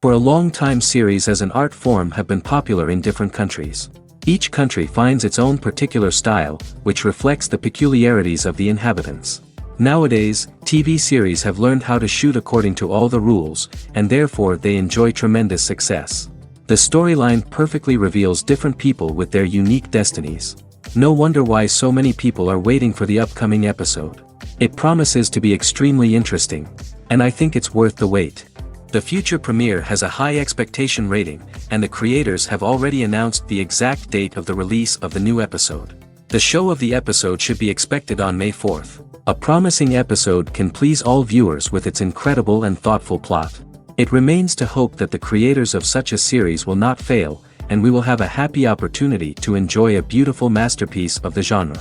For a long time, series as an art form have been popular in different countries. Each country finds its own particular style, which reflects the peculiarities of the inhabitants. Nowadays, TV series have learned how to shoot according to all the rules, and therefore they enjoy tremendous success. The storyline perfectly reveals different people with their unique destinies. No wonder why so many people are waiting for the upcoming episode. It promises to be extremely interesting, and I think it's worth the wait. The future premiere has a high expectation rating, and the creators have already announced the exact date of the release of the new episode. The show of the episode should be expected on May 4th. A promising episode can please all viewers with its incredible and thoughtful plot. It remains to hope that the creators of such a series will not fail, and we will have a happy opportunity to enjoy a beautiful masterpiece of the genre.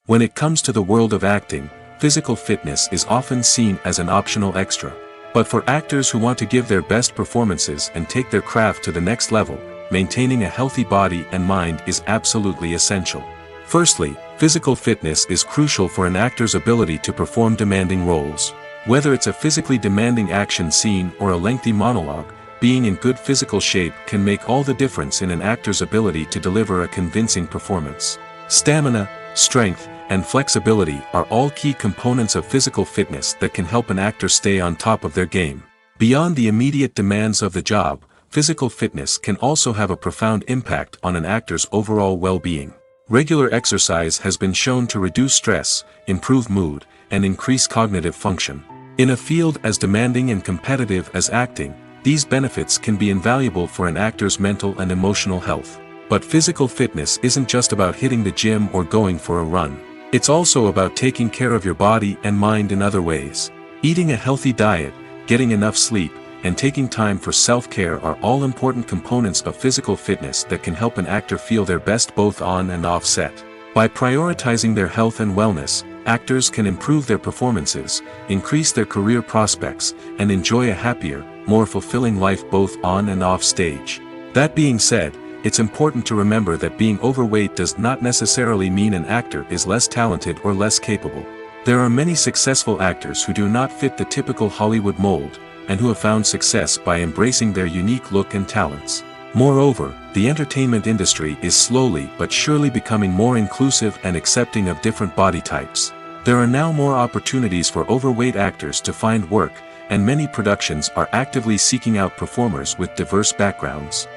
When it comes to the world of acting, physical fitness is often seen as an optional extra. But for actors who want to give their best performances and take their craft to the next level, maintaining a healthy body and mind is absolutely essential. Firstly, physical fitness is crucial for an actor's ability to perform demanding roles. Whether it's a physically demanding action scene or a lengthy monologue, being in good physical shape can make all the difference in an actor's ability to deliver a convincing performance. Stamina, strength, and flexibility are all key components of physical fitness that can help an actor stay on top of their game. Beyond the immediate demands of the job, physical fitness can also have a profound impact on an actor's overall well-being. Regular exercise has been shown to reduce stress, improve mood, and increase cognitive function. In a field as demanding and competitive as acting, these benefits can be invaluable for an actor's mental and emotional health. But physical fitness isn't just about hitting the gym or going for a run. It's also about taking care of your body and mind in other ways. Eating a healthy diet, getting enough sleep, and taking time for self-care are all important components of physical fitness that can help an actor feel their best both on and off set. By prioritizing their health and wellness, actors can improve their performances, increase their career prospects, and enjoy a happier, more fulfilling life both on and off stage. That being said, it's important to remember that being overweight does not necessarily mean an actor is less talented or less capable. There are many successful actors who do not fit the typical Hollywood mold, and who have found success by embracing their unique look and talents. Moreover, the entertainment industry is slowly but surely becoming more inclusive and accepting of different body types. There are now more opportunities for overweight actors to find work, and many productions are actively seeking out performers with diverse backgrounds.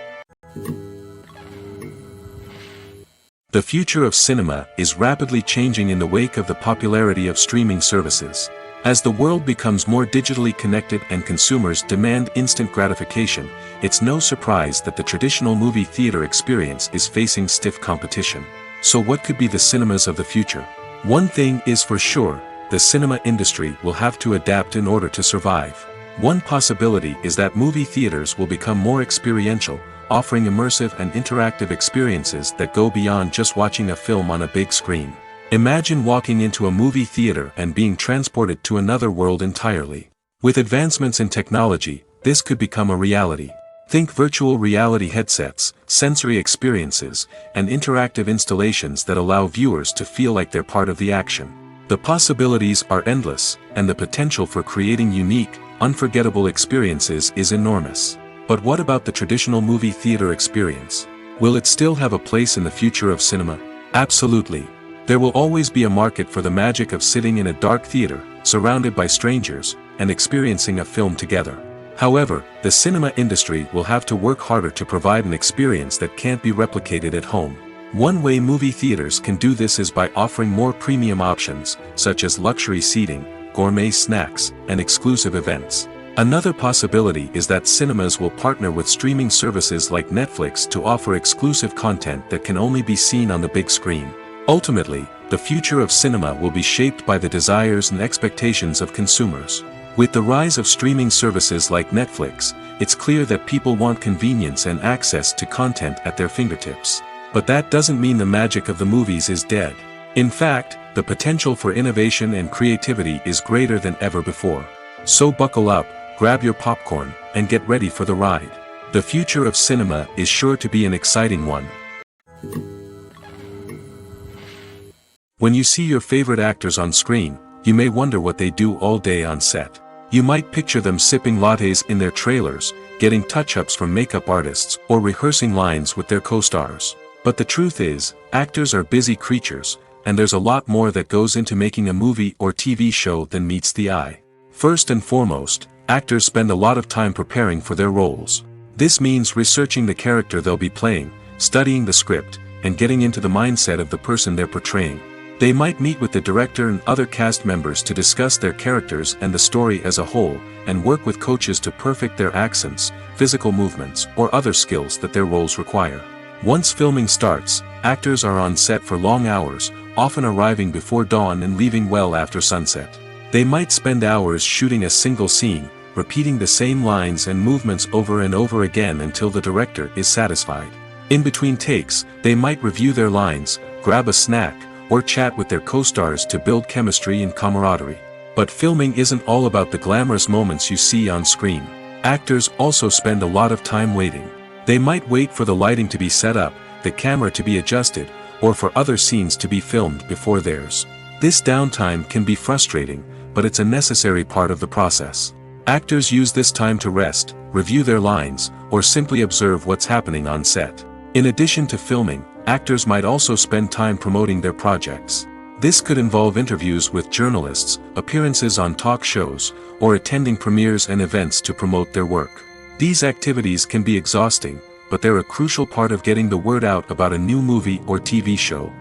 The future of cinema is rapidly changing in the wake of the popularity of streaming services. As the world becomes more digitally connected and consumers demand instant gratification, it's no surprise that the traditional movie theater experience is facing stiff competition. So what could be the cinemas of the future? One thing is for sure, the cinema industry will have to adapt in order to survive. One possibility is that movie theaters will become more experiential, offering immersive and interactive experiences that go beyond just watching a film on a big screen. Imagine walking into a movie theater and being transported to another world entirely. With advancements in technology, this could become a reality. Think virtual reality headsets, sensory experiences, and interactive installations that allow viewers to feel like they're part of the action. The possibilities are endless, and the potential for creating unique, unforgettable experiences is enormous. But what about the traditional movie theater experience? Will it still have a place in the future of cinema? Absolutely. There will always be a market for the magic of sitting in a dark theater, surrounded by strangers, and experiencing a film together. However, the cinema industry will have to work harder to provide an experience that can't be replicated at home. One way movie theaters can do this is by offering more premium options, such as luxury seating, gourmet snacks, and exclusive events. Another possibility is that cinemas will partner with streaming services like Netflix to offer exclusive content that can only be seen on the big screen. Ultimately, the future of cinema will be shaped by the desires and expectations of consumers. With the rise of streaming services like Netflix, it's clear that people want convenience and access to content at their fingertips. But that doesn't mean the magic of the movies is dead. In fact, the potential for innovation and creativity is greater than ever before. So buckle up, grab your popcorn, and get ready for the ride. The future of cinema is sure to be an exciting one. When you see your favorite actors on screen, you may wonder what they do all day on set. You might picture them sipping lattes in their trailers, getting touch-ups from makeup artists, or rehearsing lines with their co-stars. But the truth is, actors are busy creatures, and there's a lot more that goes into making a movie or TV show than meets the eye. First and foremost, actors spend a lot of time preparing for their roles. This means researching the character they'll be playing, studying the script, and getting into the mindset of the person they're portraying. They might meet with the director and other cast members to discuss their characters and the story as a whole, and work with coaches to perfect their accents, physical movements, or other skills that their roles require. Once filming starts, actors are on set for long hours, often arriving before dawn and leaving well after sunset. They might spend hours shooting a single scene, repeating the same lines and movements over and over again until the director is satisfied. In between takes, they might review their lines, grab a snack, or chat with their co-stars to build chemistry and camaraderie. But filming isn't all about the glamorous moments you see on screen. Actors also spend a lot of time waiting. They might wait for the lighting to be set up, the camera to be adjusted, or for other scenes to be filmed before theirs. This downtime can be frustrating, but it's a necessary part of the process. Actors use this time to rest, review their lines, or simply observe what's happening on set. In addition to filming, actors might also spend time promoting their projects. This could involve interviews with journalists, appearances on talk shows, or attending premieres and events to promote their work. These activities can be exhausting, but they're a crucial part of getting the word out about a new movie or TV show.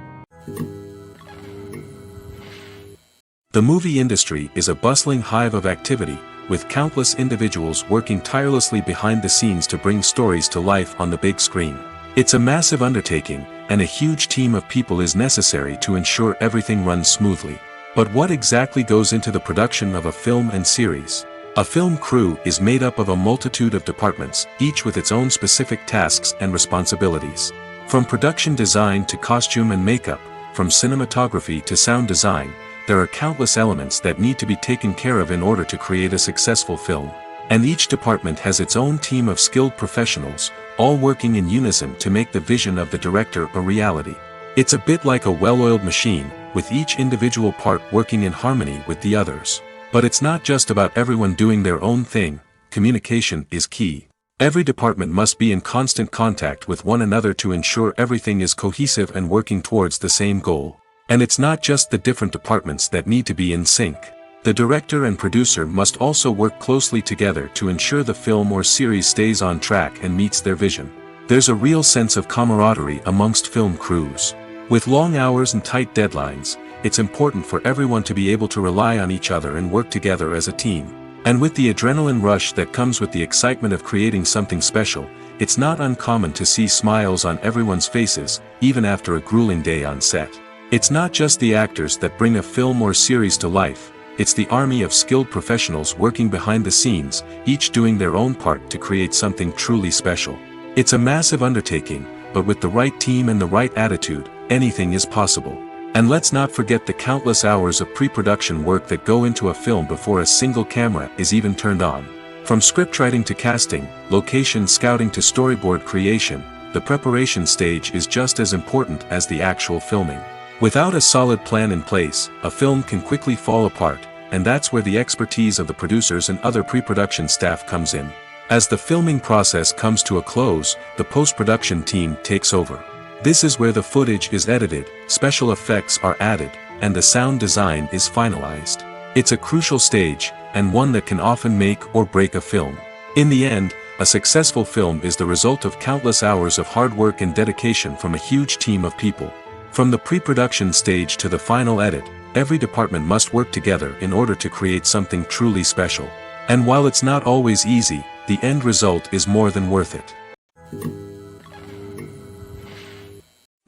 The movie industry is a bustling hive of activity, with countless individuals working tirelessly behind the scenes to bring stories to life on the big screen. It's a massive undertaking, and a huge team of people is necessary to ensure everything runs smoothly. But what exactly goes into the production of a film and series? A film crew is made up of a multitude of departments, each with its own specific tasks and responsibilities. From production design to costume and makeup, from cinematography to sound design, there are countless elements that need to be taken care of in order to create a successful film. And each department has its own team of skilled professionals, all working in unison to make the vision of the director a reality. It's a bit like a well-oiled machine, with each individual part working in harmony with the others. But it's not just about everyone doing their own thing. Communication is key. Every department must be in constant contact with one another to ensure everything is cohesive and working towards the same goal. And it's not just the different departments that need to be in sync. The director and producer must also work closely together to ensure the film or series stays on track and meets their vision. There's a real sense of camaraderie amongst film crews. With long hours and tight deadlines, it's important for everyone to be able to rely on each other and work together as a team. And with the adrenaline rush that comes with the excitement of creating something special, it's not uncommon to see smiles on everyone's faces, even after a grueling day on set. It's not just the actors that bring a film or series to life, it's the army of skilled professionals working behind the scenes, each doing their own part to create something truly special. It's a massive undertaking, but with the right team and the right attitude, anything is possible. And let's not forget the countless hours of pre-production work that go into a film before a single camera is even turned on. From scriptwriting to casting, location scouting to storyboard creation, the preparation stage is just as important as the actual filming. Without a solid plan in place, a film can quickly fall apart, and that's where the expertise of the producers and other pre-production staff comes in. As the filming process comes to a close, the post-production team takes over. This is where the footage is edited, special effects are added, and the sound design is finalized. It's a crucial stage, and one that can often make or break a film. In the end, a successful film is the result of countless hours of hard work and dedication from a huge team of people. From the pre-production stage to the final edit, every department must work together in order to create something truly special. And while it's not always easy, the end result is more than worth it.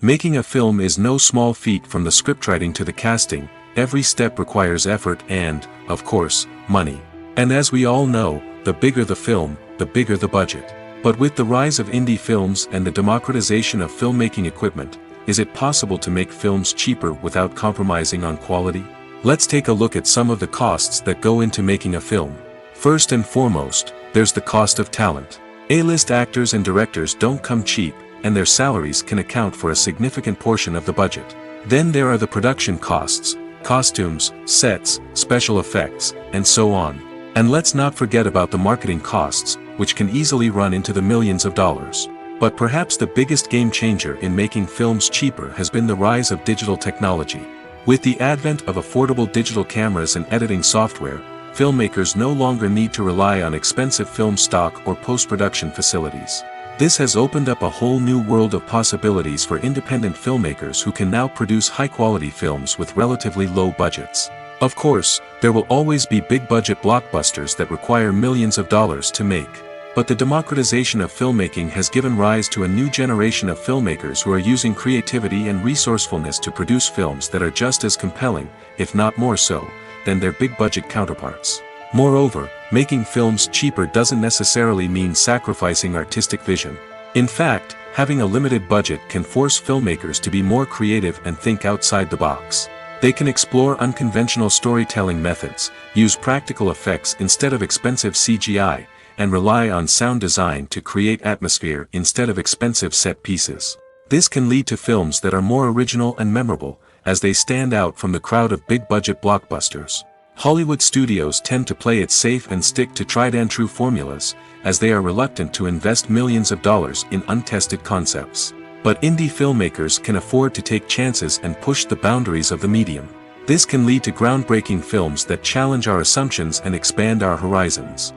Making a film is no small feat. From the scriptwriting to the casting, every step requires effort and, of course, money. And as we all know, the bigger the film, the bigger the budget. But with the rise of indie films and the democratization of filmmaking equipment, is it possible to make films cheaper without compromising on quality? Let's take a look at some of the costs that go into making a film. First and foremost, there's the cost of talent. A-list actors and directors don't come cheap, and their salaries can account for a significant portion of the budget. Then there are the production costs, costumes, sets, special effects, and so on. And let's not forget about the marketing costs, which can easily run into the millions of dollars. But perhaps the biggest game changer in making films cheaper has been the rise of digital technology. With the advent of affordable digital cameras and editing software, filmmakers no longer need to rely on expensive film stock or post-production facilities. This has opened up a whole new world of possibilities for independent filmmakers who can now produce high-quality films with relatively low budgets. Of course, there will always be big-budget blockbusters that require millions of dollars to make. But the democratization of filmmaking has given rise to a new generation of filmmakers who are using creativity and resourcefulness to produce films that are just as compelling, if not more so, than their big-budget counterparts. Moreover, making films cheaper doesn't necessarily mean sacrificing artistic vision. In fact, having a limited budget can force filmmakers to be more creative and think outside the box. They can explore unconventional storytelling methods, use practical effects instead of expensive CGI, and rely on sound design to create atmosphere instead of expensive set pieces. This can lead to films that are more original and memorable, as they stand out from the crowd of big-budget blockbusters. Hollywood studios tend to play it safe and stick to tried-and-true formulas, as they are reluctant to invest millions of dollars in untested concepts. But indie filmmakers can afford to take chances and push the boundaries of the medium. This can lead to groundbreaking films that challenge our assumptions and expand our horizons.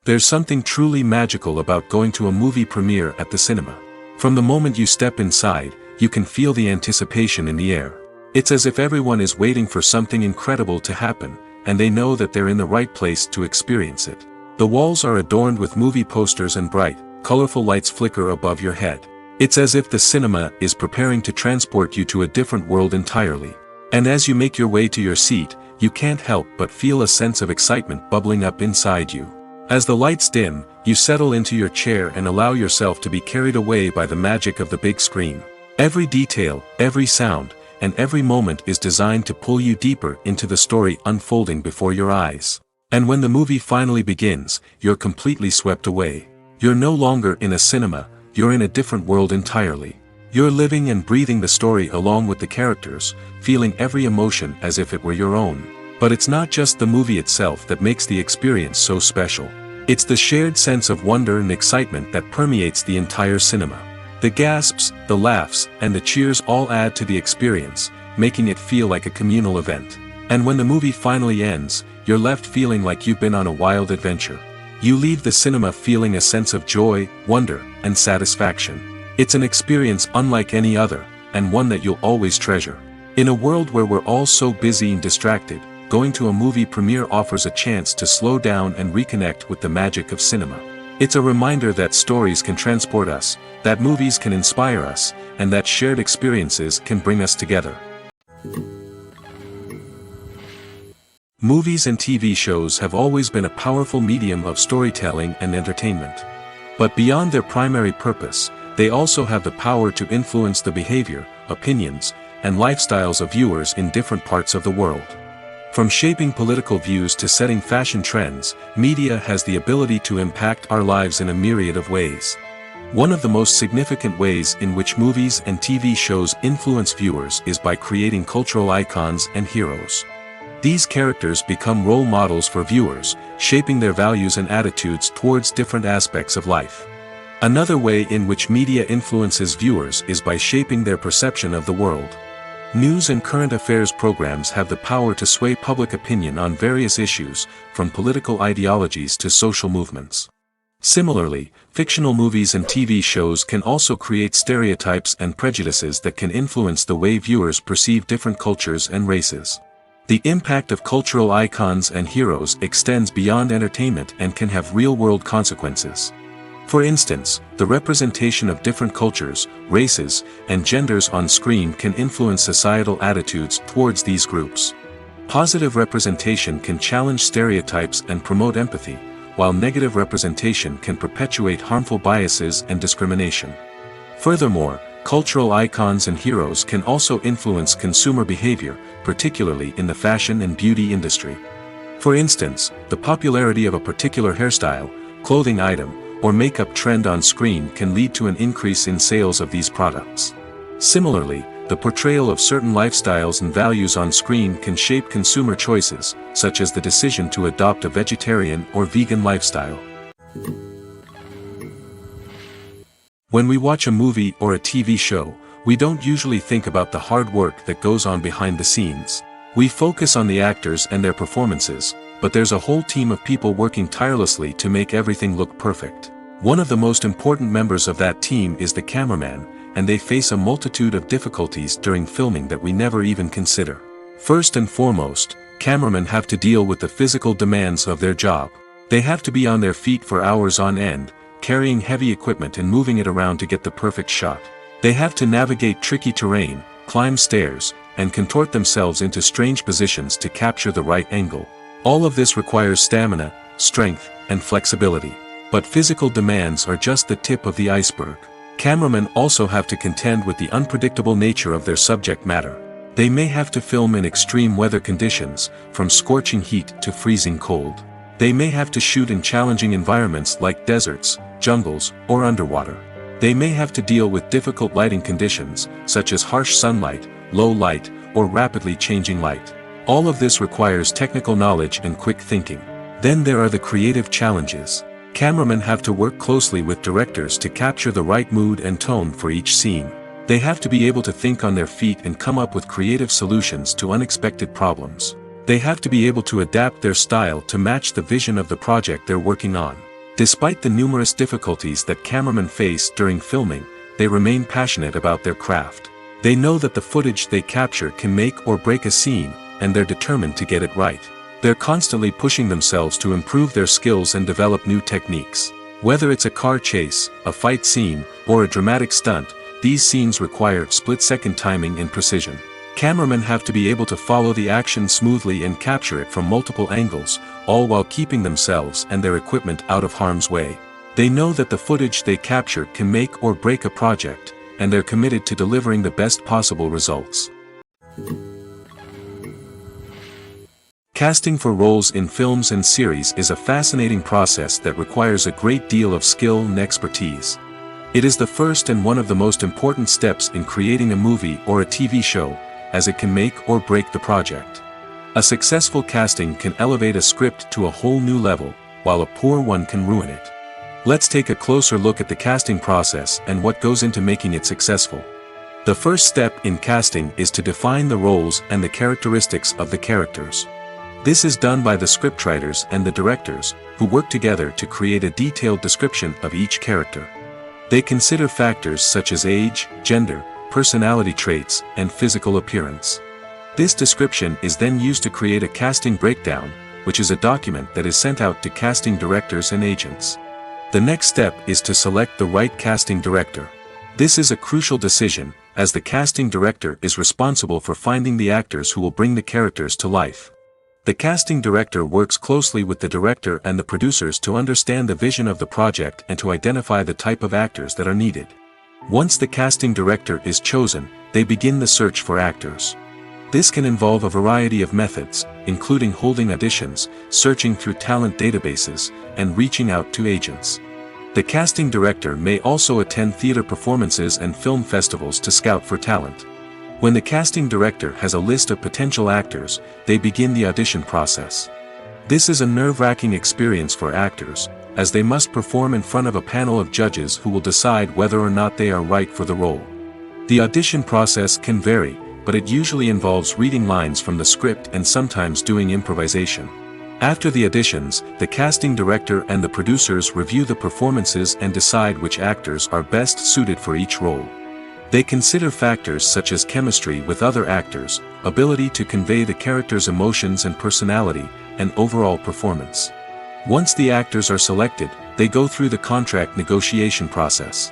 There's something truly magical about going to a movie premiere at the cinema. From the moment you step inside, you can feel the anticipation in the air. It's as if everyone is waiting for something incredible to happen, and they know that they're in the right place to experience it. The walls are adorned with movie posters and bright, colorful lights flicker above your head. It's as if the cinema is preparing to transport you to a different world entirely. And as you make your way to your seat, you can't help but feel a sense of excitement bubbling up inside you. As the lights dim, you settle into your chair and allow yourself to be carried away by the magic of the big screen. Every detail, every sound, and every moment is designed to pull you deeper into the story unfolding before your eyes. And when the movie finally begins, you're completely swept away. You're no longer in a cinema, you're in a different world entirely. You're living and breathing the story along with the characters, feeling every emotion as if it were your own. But it's not just the movie itself that makes the experience so special. It's the shared sense of wonder and excitement that permeates the entire cinema. The gasps, the laughs, and the cheers all add to the experience, making it feel like a communal event. And when the movie finally ends, you're left feeling like you've been on a wild adventure. You leave the cinema feeling a sense of joy, wonder, and satisfaction. It's an experience unlike any other, and one that you'll always treasure. In a world where we're all so busy and distracted, going to a movie premiere offers a chance to slow down and reconnect with the magic of cinema. It's a reminder that stories can transport us, that movies can inspire us, and that shared experiences can bring us together. Movies and TV shows have always been a powerful medium of storytelling and entertainment. But beyond their primary purpose, they also have the power to influence the behavior, opinions, and lifestyles of viewers in different parts of the world. From shaping political views to setting fashion trends, media has the ability to impact our lives in a myriad of ways. One of the most significant ways in which movies and TV shows influence viewers is by creating cultural icons and heroes. These characters become role models for viewers, shaping their values and attitudes towards different aspects of life. Another way in which media influences viewers is by shaping their perception of the world. News and current affairs programs have the power to sway public opinion on various issues, from political ideologies to social movements. Similarly, fictional movies and TV shows can also create stereotypes and prejudices that can influence the way viewers perceive different cultures and races. The impact of cultural icons and heroes extends beyond entertainment and can have real-world consequences. For instance, the representation of different cultures, races, and genders on screen can influence societal attitudes towards these groups. Positive representation can challenge stereotypes and promote empathy, while negative representation can perpetuate harmful biases and discrimination. Furthermore, cultural icons and heroes can also influence consumer behavior, particularly in the fashion and beauty industry. For instance, the popularity of a particular hairstyle, clothing item, or makeup trend on screen can lead to an increase in sales of these products. Similarly, the portrayal of certain lifestyles and values on screen can shape consumer choices, such as the decision to adopt a vegetarian or vegan lifestyle. When we watch a movie or a TV show, we don't usually think about the hard work that goes on behind the scenes. We focus on the actors and their performances, but there's a whole team of people working tirelessly to make everything look perfect. One of the most important members of that team is the cameraman, and they face a multitude of difficulties during filming that we never even consider. First and foremost, cameramen have to deal with the physical demands of their job. They have to be on their feet for hours on end, carrying heavy equipment and moving it around to get the perfect shot. They have to navigate tricky terrain, climb stairs, and contort themselves into strange positions to capture the right angle. All of this requires stamina, strength, and flexibility. But physical demands are just the tip of the iceberg. Cameramen also have to contend with the unpredictable nature of their subject matter. They may have to film in extreme weather conditions, from scorching heat to freezing cold. They may have to shoot in challenging environments like deserts, jungles, or underwater. They may have to deal with difficult lighting conditions, such as harsh sunlight, low light, or rapidly changing light. All of this requires technical knowledge and quick thinking. Then there are the creative challenges. Cameramen have to work closely with directors to capture the right mood and tone for each scene. They have to be able to think on their feet and come up with creative solutions to unexpected problems. They have to be able to adapt their style to match the vision of the project they're working on. Despite the numerous difficulties that cameramen face during filming, they remain passionate about their craft. They know that the footage they capture can make or break a scene, and they're determined to get it right. They're constantly pushing themselves to improve their skills and develop new techniques. Whether it's a car chase, a fight scene, or a dramatic stunt, these scenes require split-second timing and precision. Cameramen have to be able to follow the action smoothly and capture it from multiple angles, all while keeping themselves and their equipment out of harm's way. They know that the footage they capture can make or break a project, and they're committed to delivering the best possible results. Casting for roles in films and series is a fascinating process that requires a great deal of skill and expertise. It is the first and one of the most important steps in creating a movie or a TV show, as it can make or break the project. A successful casting can elevate a script to a whole new level, while a poor one can ruin it. Let's take a closer look at the casting process and what goes into making it successful. The first step in casting is to define the roles and the characteristics of the characters. This is done by the scriptwriters and the directors, who work together to create a detailed description of each character. They consider factors such as age, gender, personality traits, and physical appearance. This description is then used to create a casting breakdown, which is a document that is sent out to casting directors and agents. The next step is to select the right casting director. This is a crucial decision, as the casting director is responsible for finding the actors who will bring the characters to life. The casting director works closely with the director and the producers to understand the vision of the project and to identify the type of actors that are needed. Once the casting director is chosen, they begin the search for actors. This can involve a variety of methods, including holding auditions, searching through talent databases, and reaching out to agents. The casting director may also attend theater performances and film festivals to scout for talent. When the casting director has a list of potential actors, they begin the audition process. This is a nerve-wracking experience for actors, as they must perform in front of a panel of judges who will decide whether or not they are right for the role. The audition process can vary, but it usually involves reading lines from the script and sometimes doing improvisation. After the auditions, the casting director and the producers review the performances and decide which actors are best suited for each role. They consider factors such as chemistry with other actors, ability to convey the character's emotions and personality, and overall performance. Once the actors are selected, they go through the contract negotiation process.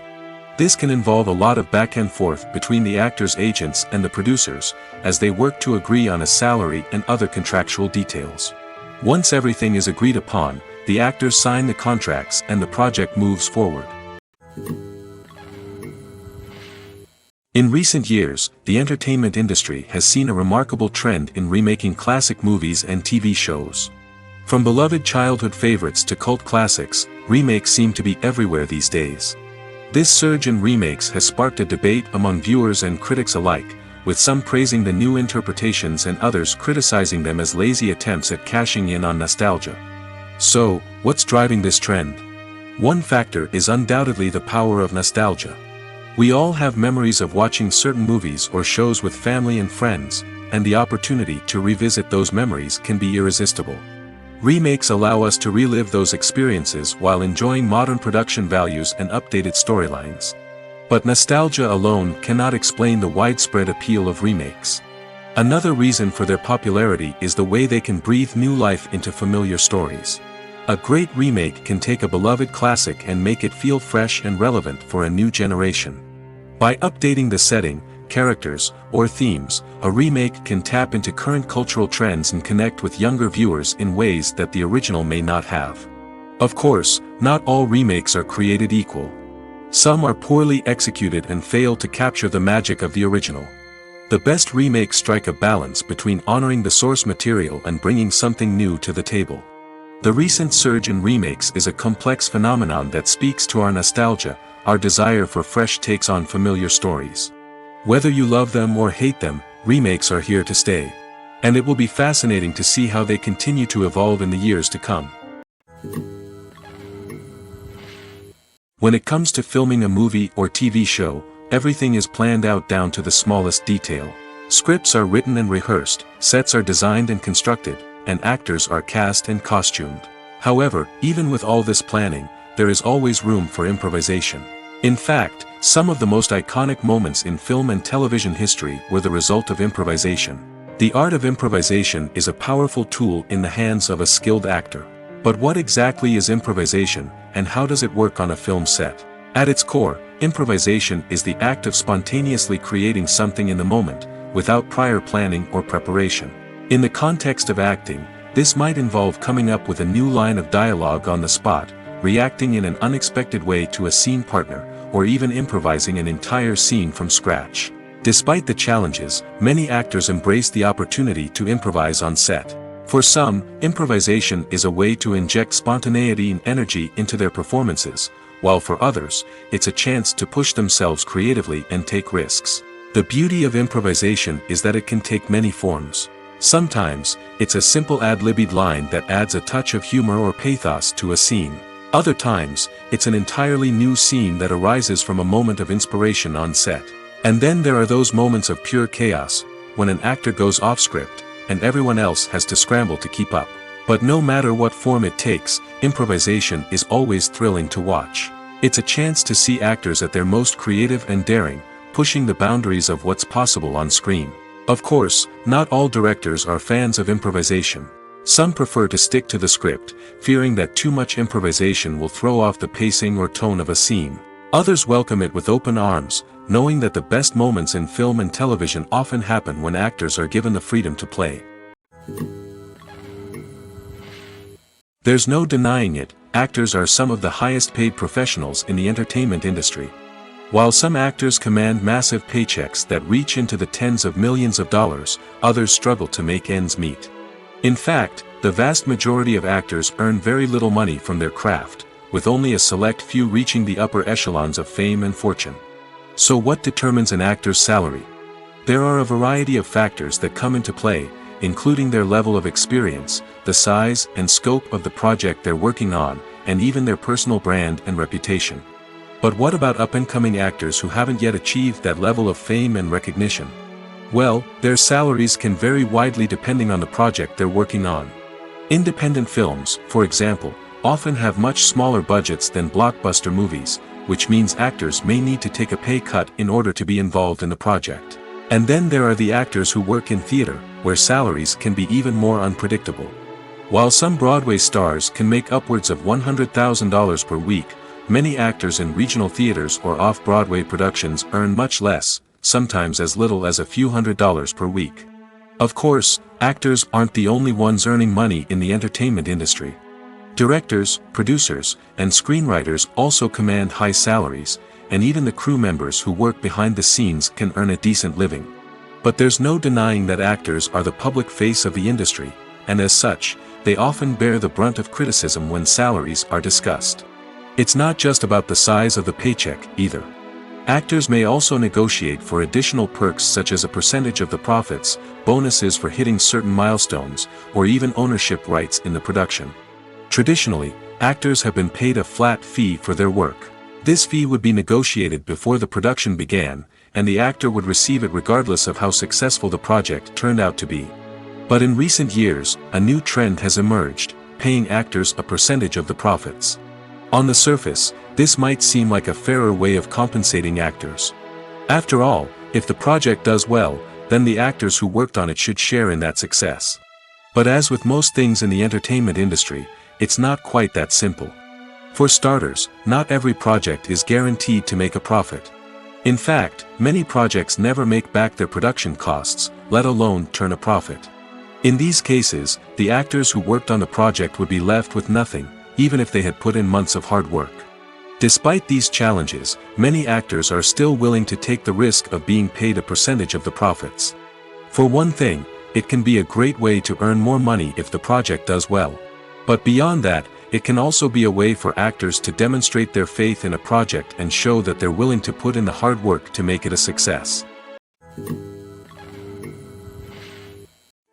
This can involve a lot of back and forth between the actors' agents and the producers, as they work to agree on a salary and other contractual details. Once everything is agreed upon, the actors sign the contracts and the project moves forward. In recent years, the entertainment industry has seen a remarkable trend in remaking classic movies and TV shows. From beloved childhood favorites to cult classics, remakes seem to be everywhere these days. This surge in remakes has sparked a debate among viewers and critics alike, with some praising the new interpretations and others criticizing them as lazy attempts at cashing in on nostalgia. So, what's driving this trend? One factor is undoubtedly the power of nostalgia. We all have memories of watching certain movies or shows with family and friends, and the opportunity to revisit those memories can be irresistible. Remakes allow us to relive those experiences while enjoying modern production values and updated storylines. But nostalgia alone cannot explain the widespread appeal of remakes. Another reason for their popularity is the way they can breathe new life into familiar stories. A great remake can take a beloved classic and make it feel fresh and relevant for a new generation. By updating the setting, characters, or themes, a remake can tap into current cultural trends and connect with younger viewers in ways that the original may not have. Of course, not all remakes are created equal. Some are poorly executed and fail to capture the magic of the original. The best remakes strike a balance between honoring the source material and bringing something new to the table. The recent surge in remakes is a complex phenomenon that speaks to our nostalgia, our desire for fresh takes on familiar stories. Whether you love them or hate them, remakes are here to stay. And it will be fascinating to see how they continue to evolve in the years to come. When it comes to filming a movie or TV show, everything is planned out down to the smallest detail. Scripts are written and rehearsed, sets are designed and constructed, and actors are cast and costumed. However, even with all this planning, there is always room for improvisation. In fact, some of the most iconic moments in film and television history were the result of improvisation. The art of improvisation is a powerful tool in the hands of a skilled actor. But what exactly is improvisation, and how does it work on a film set? At its core, improvisation is the act of spontaneously creating something in the moment, without prior planning or preparation. In the context of acting, this might involve coming up with a new line of dialogue on the spot, reacting in an unexpected way to a scene partner, or even improvising an entire scene from scratch. Despite the challenges, many actors embrace the opportunity to improvise on set. For some, improvisation is a way to inject spontaneity and energy into their performances, while for others, it's a chance to push themselves creatively and take risks. The beauty of improvisation is that it can take many forms. Sometimes, it's a simple ad-libbed line that adds a touch of humor or pathos to a scene. Other times, it's an entirely new scene that arises from a moment of inspiration on set. And then there are those moments of pure chaos, when an actor goes off script, and everyone else has to scramble to keep up. But no matter what form it takes, improvisation is always thrilling to watch. It's a chance to see actors at their most creative and daring, pushing the boundaries of what's possible on screen. Of course, not all directors are fans of improvisation. Some prefer to stick to the script, fearing that too much improvisation will throw off the pacing or tone of a scene. Others welcome it with open arms, knowing that the best moments in film and television often happen when actors are given the freedom to play. There's no denying it, actors are some of the highest paid professionals in the entertainment industry. While some actors command massive paychecks that reach into the tens of millions of dollars, others struggle to make ends meet. In fact, the vast majority of actors earn very little money from their craft, with only a select few reaching the upper echelons of fame and fortune. So what determines an actor's salary? There are a variety of factors that come into play, including their level of experience, the size and scope of the project they're working on, and even their personal brand and reputation. But what about up-and-coming actors who haven't yet achieved that level of fame and recognition? Well, their salaries can vary widely depending on the project they're working on. Independent films, for example, often have much smaller budgets than blockbuster movies, which means actors may need to take a pay cut in order to be involved in the project. And then there are the actors who work in theater, where salaries can be even more unpredictable. While some Broadway stars can make upwards of $100,000 per week, many actors in regional theaters or off-Broadway productions earn much less, sometimes as little as a few $100s per week. Of course, actors aren't the only ones earning money in the entertainment industry. Directors, producers, and screenwriters also command high salaries, and even the crew members who work behind the scenes can earn a decent living. But there's no denying that actors are the public face of the industry, and as such, they often bear the brunt of criticism when salaries are discussed. It's not just about the size of the paycheck, either. Actors may also negotiate for additional perks such as a percentage of the profits, bonuses for hitting certain milestones, or even ownership rights in the production. Traditionally, actors have been paid a flat fee for their work. This fee would be negotiated before the production began, and the actor would receive it regardless of how successful the project turned out to be. But in recent years, a new trend has emerged, paying actors a percentage of the profits. On the surface, this might seem like a fairer way of compensating actors. After all, if the project does well, then the actors who worked on it should share in that success. But as with most things in the entertainment industry, it's not quite that simple. For starters, not every project is guaranteed to make a profit. In fact, many projects never make back their production costs, let alone turn a profit. In these cases, the actors who worked on the project would be left with nothing, even if they had put in months of hard work. Despite these challenges, many actors are still willing to take the risk of being paid a percentage of the profits. For one thing, it can be a great way to earn more money if the project does well. But beyond that, it can also be a way for actors to demonstrate their faith in a project and show that they're willing to put in the hard work to make it a success.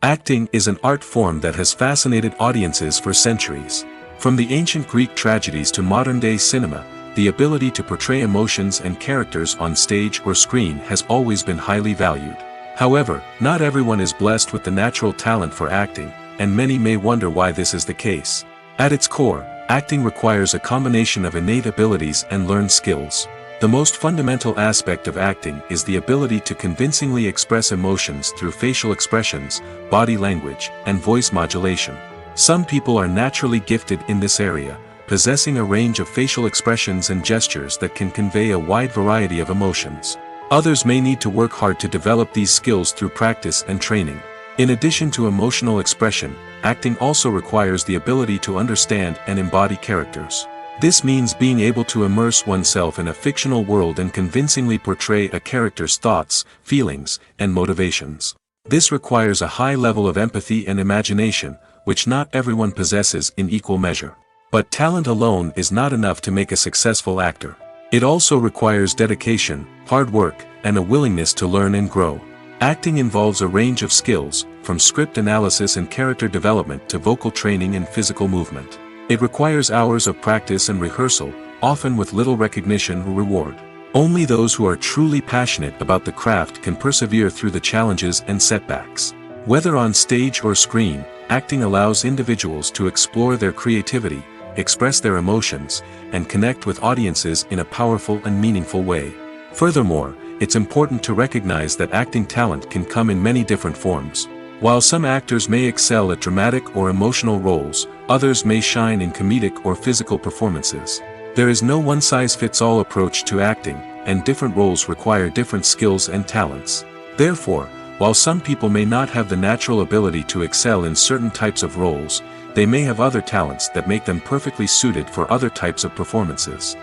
Acting is an art form that has fascinated audiences for centuries. From the ancient Greek tragedies to modern-day cinema, the ability to portray emotions and characters on stage or screen has always been highly valued. However, not everyone is blessed with the natural talent for acting, and many may wonder why this is the case. At its core, acting requires a combination of innate abilities and learned skills. The most fundamental aspect of acting is the ability to convincingly express emotions through facial expressions, body language, and voice modulation. Some people are naturally gifted in this area, possessing a range of facial expressions and gestures that can convey a wide variety of emotions. Others may need to work hard to develop these skills through practice and training. In addition to emotional expression, acting also requires the ability to understand and embody characters. This means being able to immerse oneself in a fictional world and convincingly portray a character's thoughts, feelings, and motivations. This requires a high level of empathy and imagination, which not everyone possesses in equal measure. But talent alone is not enough to make a successful actor. It also requires dedication, hard work, and a willingness to learn and grow. Acting involves a range of skills, from script analysis and character development to vocal training and physical movement. It requires hours of practice and rehearsal, often with little recognition or reward. Only those who are truly passionate about the craft can persevere through the challenges and setbacks. Whether on stage or screen, acting allows individuals to explore their creativity, express their emotions, and connect with audiences in a powerful and meaningful way. Furthermore, it's important to recognize that acting talent can come in many different forms. While some actors may excel at dramatic or emotional roles, others may shine in comedic or physical performances. There is no one-size-fits-all approach to acting, and different roles require different skills and talents. Therefore, while some people may not have the natural ability to excel in certain types of roles, they may have other talents that make them perfectly suited for other types of performances.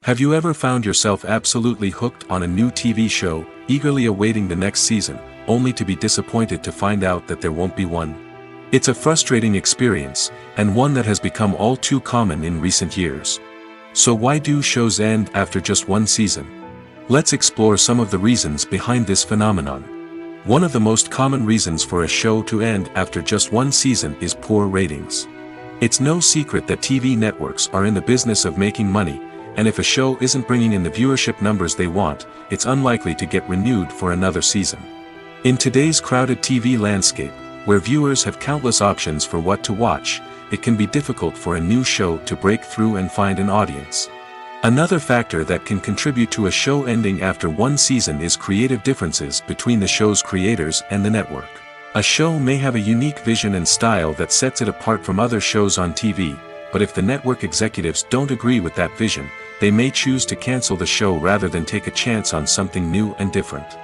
Have you ever found yourself absolutely hooked on a new TV show, eagerly awaiting the next season, only to be disappointed to find out that there won't be one? It's a frustrating experience, and one that has become all too common in recent years. So why do shows end after just one season? Let's explore some of the reasons behind this phenomenon. One of the most common reasons for a show to end after just one season is poor ratings. It's no secret that TV networks are in the business of making money, and if a show isn't bringing in the viewership numbers they want, it's unlikely to get renewed for another season. In today's crowded TV landscape, where viewers have countless options for what to watch, it can be difficult for a new show to break through and find an audience. Another factor that can contribute to a show ending after one season is creative differences between the show's creators and the network. A show may have a unique vision and style that sets it apart from other shows on TV, but if the network executives don't agree with that vision, they may choose to cancel the show rather than take a chance on something new and different.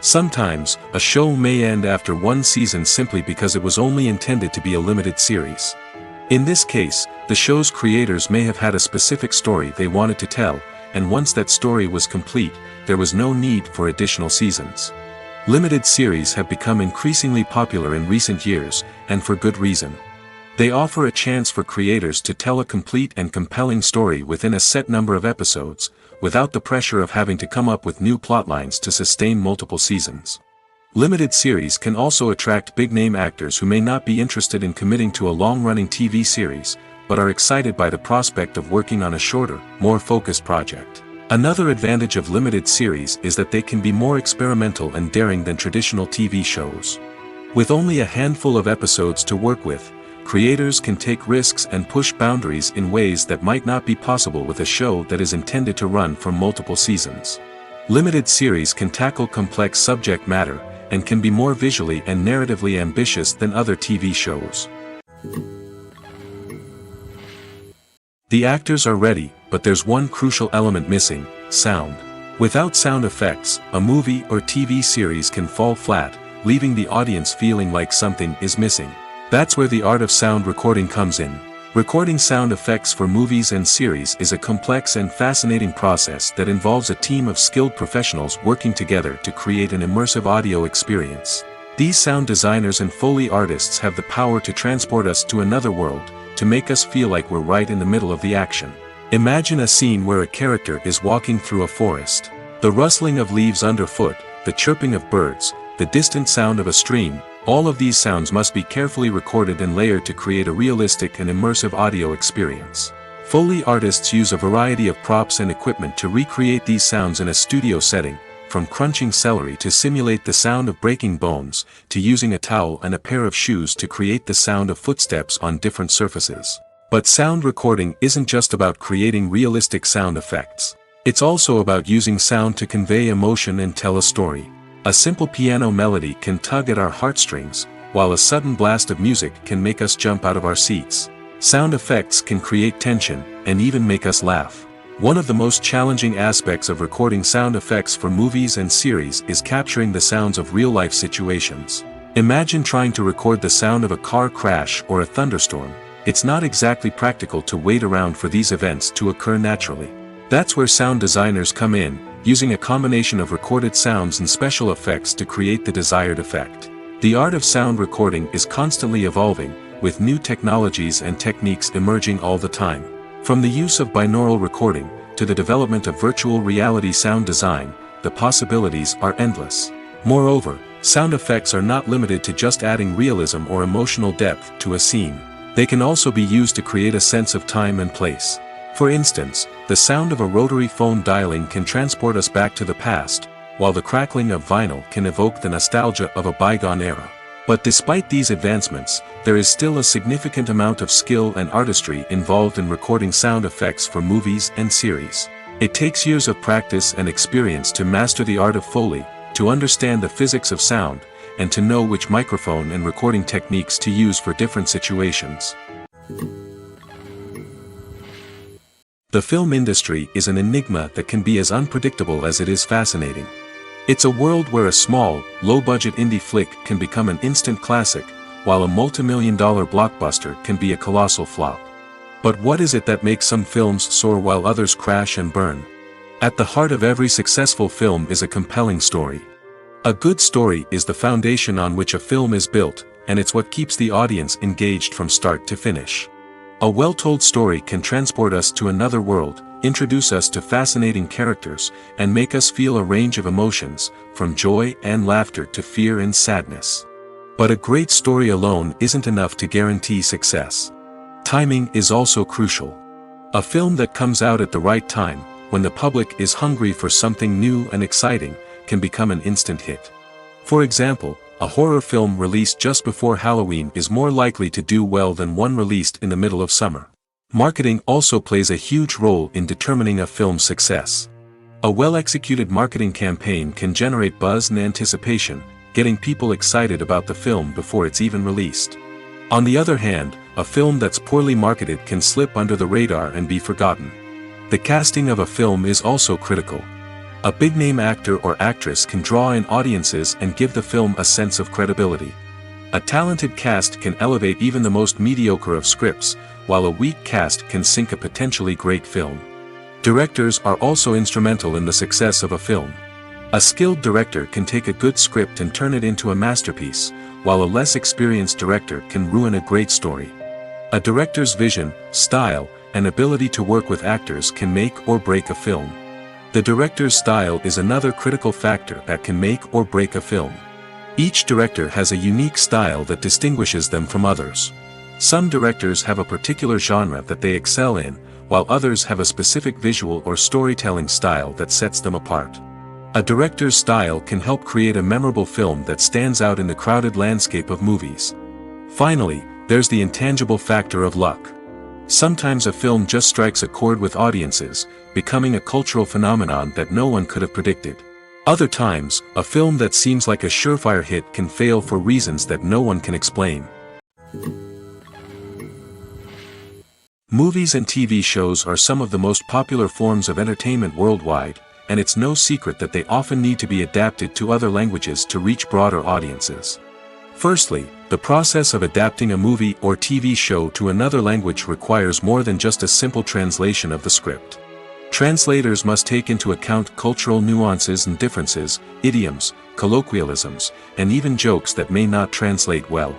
Sometimes, a show may end after one season simply because it was only intended to be a limited series. In this case, the show's creators may have had a specific story they wanted to tell, and once that story was complete, there was no need for additional seasons. Limited series have become increasingly popular in recent years, and for good reason. They offer a chance for creators to tell a complete and compelling story within a set number of episodes, without the pressure of having to come up with new plotlines to sustain multiple seasons. Limited series can also attract big-name actors who may not be interested in committing to a long-running TV series, but are excited by the prospect of working on a shorter, more focused project. Another advantage of limited series is that they can be more experimental and daring than traditional TV shows. With only a handful of episodes to work with, creators can take risks and push boundaries in ways that might not be possible with a show that is intended to run for multiple seasons. Limited series can tackle complex subject matter, and can be more visually and narratively ambitious than other TV shows. The actors are ready, but there's one crucial element missing: sound. Without sound effects, a movie or TV series can fall flat, leaving the audience feeling like something is missing. That's where the art of sound recording comes in. Recording sound effects for movies and series is a complex and fascinating process that involves a team of skilled professionals working together to create an immersive audio experience. These sound designers and Foley artists have the power to transport us to another world, to make us feel like we're right in the middle of the action. Imagine a scene where a character is walking through a forest. The rustling of leaves underfoot, the chirping of birds, the distant sound of a stream, all of these sounds must be carefully recorded and layered to create a realistic and immersive audio experience. Foley artists use a variety of props and equipment to recreate these sounds in a studio setting, from crunching celery to simulate the sound of breaking bones, to using a towel and a pair of shoes to create the sound of footsteps on different surfaces. But sound recording isn't just about creating realistic sound effects. It's also about using sound to convey emotion and tell a story. A simple piano melody can tug at our heartstrings, while a sudden blast of music can make us jump out of our seats. Sound effects can create tension, and even make us laugh. One of the most challenging aspects of recording sound effects for movies and series is capturing the sounds of real-life situations. Imagine trying to record the sound of a car crash or a thunderstorm. It's not exactly practical to wait around for these events to occur naturally. That's where sound designers come in, using a combination of recorded sounds and special effects to create the desired effect. The art of sound recording is constantly evolving, with new technologies and techniques emerging all the time. From the use of binaural recording, to the development of virtual reality sound design, the possibilities are endless. Moreover, sound effects are not limited to just adding realism or emotional depth to a scene. They can also be used to create a sense of time and place. For instance, the sound of a rotary phone dialing can transport us back to the past, while the crackling of vinyl can evoke the nostalgia of a bygone era. But despite these advancements, there is still a significant amount of skill and artistry involved in recording sound effects for movies and series. It takes years of practice and experience to master the art of Foley, to understand the physics of sound, and to know which microphone and recording techniques to use for different situations. The film industry is an enigma that can be as unpredictable as it is fascinating. It's a world where a small, low-budget indie flick can become an instant classic, while a multi-million-dollar blockbuster can be a colossal flop. But what is it that makes some films soar while others crash and burn? At the heart of every successful film is a compelling story. A good story is the foundation on which a film is built, and it's what keeps the audience engaged from start to finish. A well-told story can transport us to another world, introduce us to fascinating characters, and make us feel a range of emotions, from joy and laughter to fear and sadness. But a great story alone isn't enough to guarantee success. Timing is also crucial. A film that comes out at the right time, when the public is hungry for something new and exciting, can become an instant hit. For example, a horror film released just before Halloween is more likely to do well than one released in the middle of summer. Marketing also plays a huge role in determining a film's success. A well-executed marketing campaign can generate buzz and anticipation, getting people excited about the film before it's even released. On the other hand, a film that's poorly marketed can slip under the radar and be forgotten. The casting of a film is also critical. A big-name actor or actress can draw in audiences and give the film a sense of credibility. A talented cast can elevate even the most mediocre of scripts, while a weak cast can sink a potentially great film. Directors are also instrumental in the success of a film. A skilled director can take a good script and turn it into a masterpiece, while a less experienced director can ruin a great story. A director's vision, style, and ability to work with actors can make or break a film. The director's style is another critical factor that can make or break a film. Each director has a unique style that distinguishes them from others. Some directors have a particular genre that they excel in, while others have a specific visual or storytelling style that sets them apart. A director's style can help create a memorable film that stands out in the crowded landscape of movies. Finally, there's the intangible factor of luck. Sometimes a film just strikes a chord with audiences, becoming a cultural phenomenon that no one could have predicted. Other times, a film that seems like a surefire hit can fail for reasons that no one can explain. Movies and TV shows are some of the most popular forms of entertainment worldwide, and it's no secret that they often need to be adapted to other languages to reach broader audiences. Firstly, the process of adapting a movie or TV show to another language requires more than just a simple translation of the script. Translators must take into account cultural nuances and differences, idioms, colloquialisms, and even jokes that may not translate well.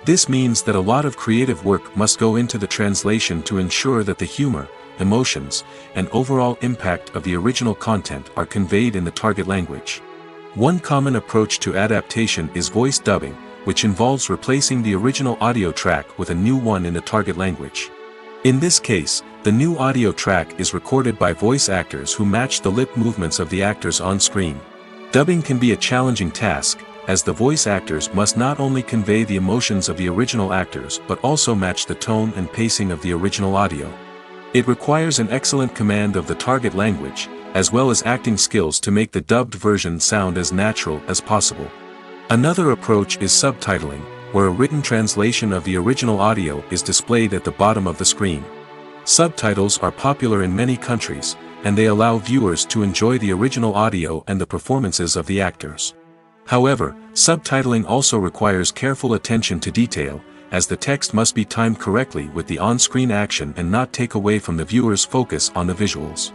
This means that a lot of creative work must go into the translation to ensure that the humor, emotions, and overall impact of the original content are conveyed in the target language. One common approach to adaptation is voice dubbing, which involves replacing the original audio track with a new one in the target language. In this case, the new audio track is recorded by voice actors who match the lip movements of the actors on screen. Dubbing can be a challenging task, as the voice actors must not only convey the emotions of the original actors but also match the tone and pacing of the original audio. It requires an excellent command of the target language, as well as acting skills to make the dubbed version sound as natural as possible. Another approach is subtitling, where a written translation of the original audio is displayed at the bottom of the screen. Subtitles are popular in many countries, and they allow viewers to enjoy the original audio and the performances of the actors. However, subtitling also requires careful attention to detail, as the text must be timed correctly with the on-screen action and not take away from the viewer's focus on the visuals.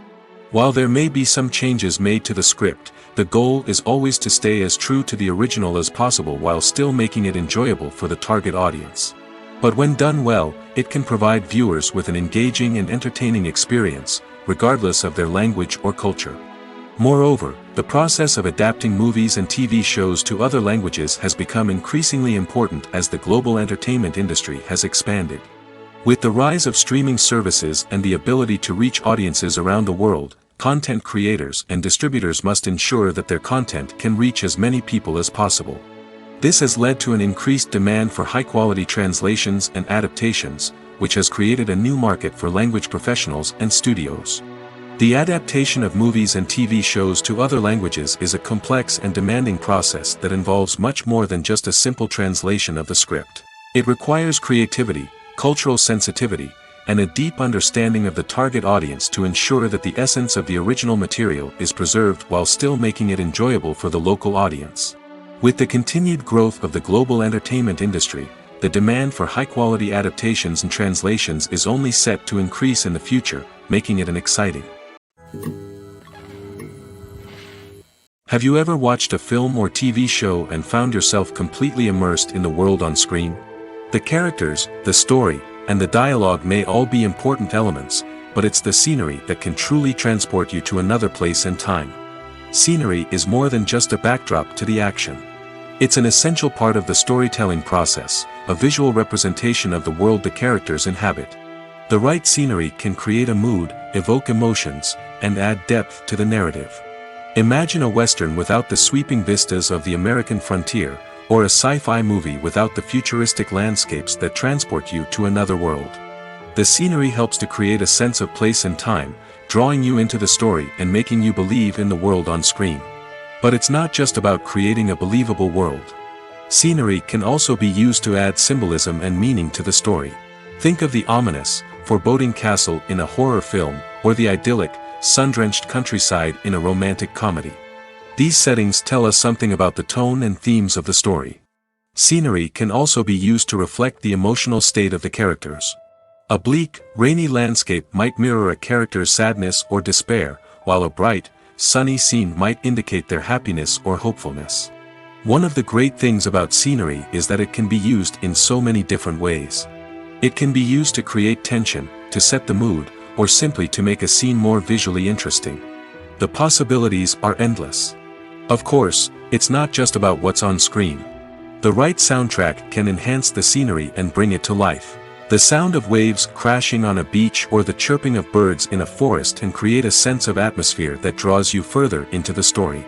While there may be some changes made to the script, the goal is always to stay as true to the original as possible while still making it enjoyable for the target audience. But when done well, it can provide viewers with an engaging and entertaining experience, regardless of their language or culture. Moreover, the process of adapting movies and TV shows to other languages has become increasingly important as the global entertainment industry has expanded. With the rise of streaming services and the ability to reach audiences around the world, content creators and distributors must ensure that their content can reach as many people as possible. This has led to an increased demand for high-quality translations and adaptations, which has created a new market for language professionals and studios. The adaptation of movies and TV shows to other languages is a complex and demanding process that involves much more than just a simple translation of the script. It requires creativity, cultural sensitivity, and a deep understanding of the target audience to ensure that the essence of the original material is preserved while still making it enjoyable for the local audience. With the continued growth of the global entertainment industry, the demand for high-quality adaptations and translations is only set to increase in the future, making it an exciting. Have you ever watched a film or TV show and found yourself completely immersed in the world on screen? The characters, the story, and the dialogue may all be important elements, but it's the scenery that can truly transport you to another place and time. Scenery is more than just a backdrop to the action. It's an essential part of the storytelling process, a visual representation of the world the characters inhabit. The right scenery can create a mood, evoke emotions, and add depth to the narrative. Imagine a Western without the sweeping vistas of the American frontier, or a sci-fi movie without the futuristic landscapes that transport you to another world. The scenery helps to create a sense of place and time, drawing you into the story and making you believe in the world on screen. But it's not just about creating a believable world. Scenery can also be used to add symbolism and meaning to the story. Think of the ominous, foreboding castle in a horror film, or the idyllic, sun-drenched countryside in a romantic comedy. These settings tell us something about the tone and themes of the story. Scenery can also be used to reflect the emotional state of the characters. A bleak, rainy landscape might mirror a character's sadness or despair, while a bright, sunny scene might indicate their happiness or hopefulness. One of the great things about scenery is that it can be used in so many different ways. It can be used to create tension, to set the mood, or simply to make a scene more visually interesting. The possibilities are endless. Of course, it's not just about what's on screen. The right soundtrack can enhance the scenery and bring it to life. The sound of waves crashing on a beach or the chirping of birds in a forest can create a sense of atmosphere that draws you further into the story.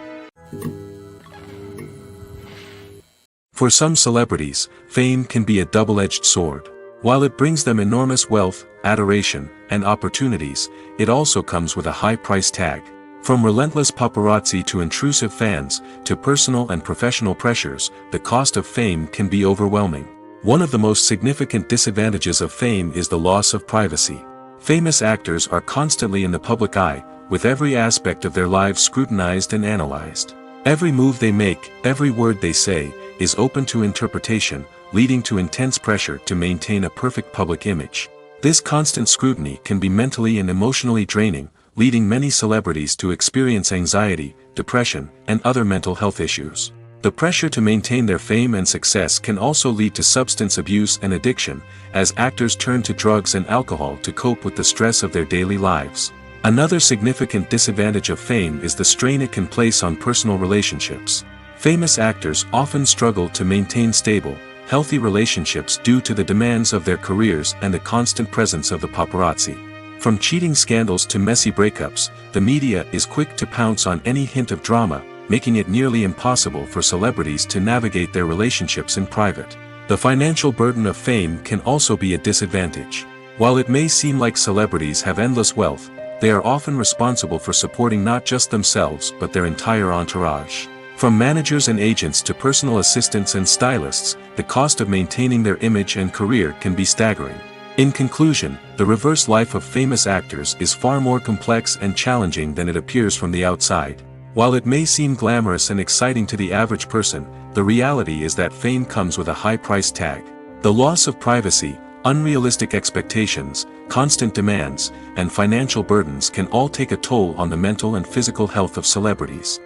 For some celebrities, fame can be a double-edged sword. While it brings them enormous wealth, adoration, and opportunities, it also comes with a high price tag. From relentless paparazzi to intrusive fans, to personal and professional pressures, the cost of fame can be overwhelming. One of the most significant disadvantages of fame is the loss of privacy. Famous actors are constantly in the public eye, with every aspect of their lives scrutinized and analyzed. Every move they make, every word they say, is open to interpretation, leading to intense pressure to maintain a perfect public image. This constant scrutiny can be mentally and emotionally draining, leading many celebrities to experience anxiety, depression, and other mental health issues. The pressure to maintain their fame and success can also lead to substance abuse and addiction, as actors turn to drugs and alcohol to cope with the stress of their daily lives. Another significant disadvantage of fame is the strain it can place on personal relationships. Famous actors often struggle to maintain stable, healthy relationships due to the demands of their careers and the constant presence of the paparazzi. From cheating scandals to messy breakups, the media is quick to pounce on any hint of drama, making it nearly impossible for celebrities to navigate their relationships in private. The financial burden of fame can also be a disadvantage. While it may seem like celebrities have endless wealth, they are often responsible for supporting not just themselves but their entire entourage. From managers and agents to personal assistants and stylists, the cost of maintaining their image and career can be staggering. In conclusion, the reverse life of famous actors is far more complex and challenging than it appears from the outside. While it may seem glamorous and exciting to the average person, the reality is that fame comes with a high price tag. The loss of privacy, unrealistic expectations, constant demands, and financial burdens can all take a toll on the mental and physical health of celebrities.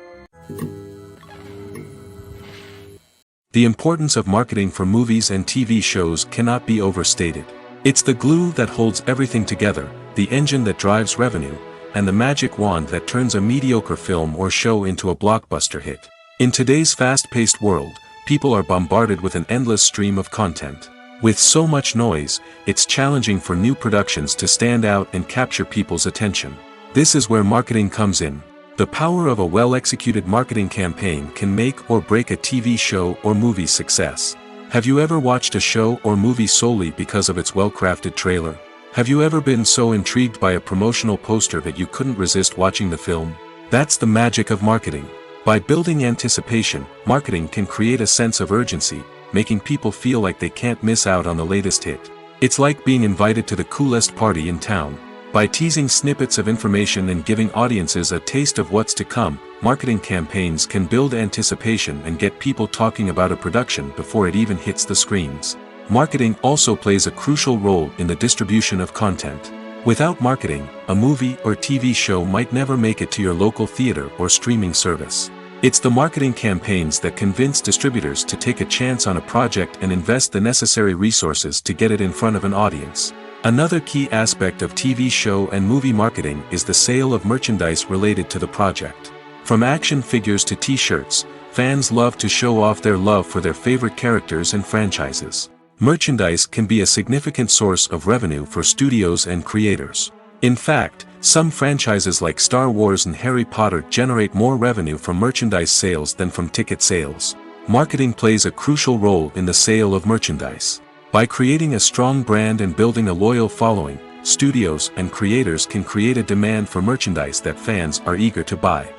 The importance of marketing for movies and TV shows cannot be overstated. It's the glue that holds everything together, the engine that drives revenue, and the magic wand that turns a mediocre film or show into a blockbuster hit. In today's fast-paced world, people are bombarded with an endless stream of content. With so much noise, it's challenging for new productions to stand out and capture people's attention. This is where marketing comes in. The power of a well-executed marketing campaign can make or break a TV show or movie's success. Have you ever watched a show or movie solely because of its well-crafted trailer? Have you ever been so intrigued by a promotional poster that you couldn't resist watching the film? That's the magic of marketing. By building anticipation, marketing can create a sense of urgency, making people feel like they can't miss out on the latest hit. It's like being invited to the coolest party in town. By teasing snippets of information and giving audiences a taste of what's to come, marketing campaigns can build anticipation and get people talking about a production before it even hits the screens. Marketing also plays a crucial role in the distribution of content. Without marketing, a movie or TV show might never make it to your local theater or streaming service. It's the marketing campaigns that convince distributors to take a chance on a project and invest the necessary resources to get it in front of an audience. Another key aspect of TV show and movie marketing is the sale of merchandise related to the project. From action figures to t-shirts, fans love to show off their love for their favorite characters and franchises. Merchandise can be a significant source of revenue for studios and creators. In fact, some franchises like Star Wars and Harry Potter generate more revenue from merchandise sales than from ticket sales. Marketing plays a crucial role in the sale of merchandise. By creating a strong brand and building a loyal following, studios and creators can create a demand for merchandise that fans are eager to buy.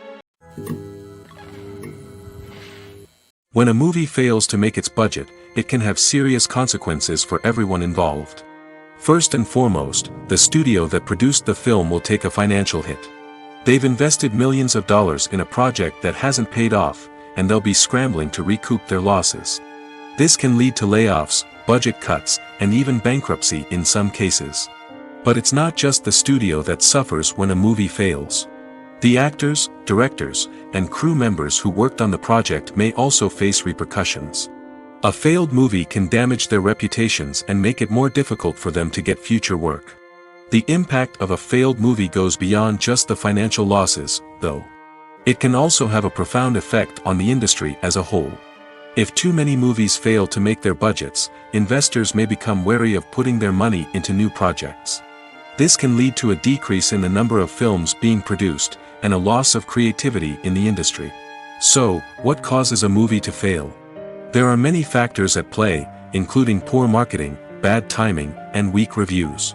When a movie fails to make its budget, it can have serious consequences for everyone involved. First and foremost, the studio that produced the film will take a financial hit. They've invested millions of dollars in a project that hasn't paid off, and they'll be scrambling to recoup their losses. This can lead to layoffs, budget cuts, and even bankruptcy in some cases. But it's not just the studio that suffers when a movie fails. The actors, directors, and crew members who worked on the project may also face repercussions. A failed movie can damage their reputations and make it more difficult for them to get future work. The impact of a failed movie goes beyond just the financial losses, though. It can also have a profound effect on the industry as a whole. If too many movies fail to make their budgets, investors may become wary of putting their money into new projects. This can lead to a decrease in the number of films being produced, and a loss of creativity in the industry. So, what causes a movie to fail? There are many factors at play, including poor marketing, bad timing, and weak reviews.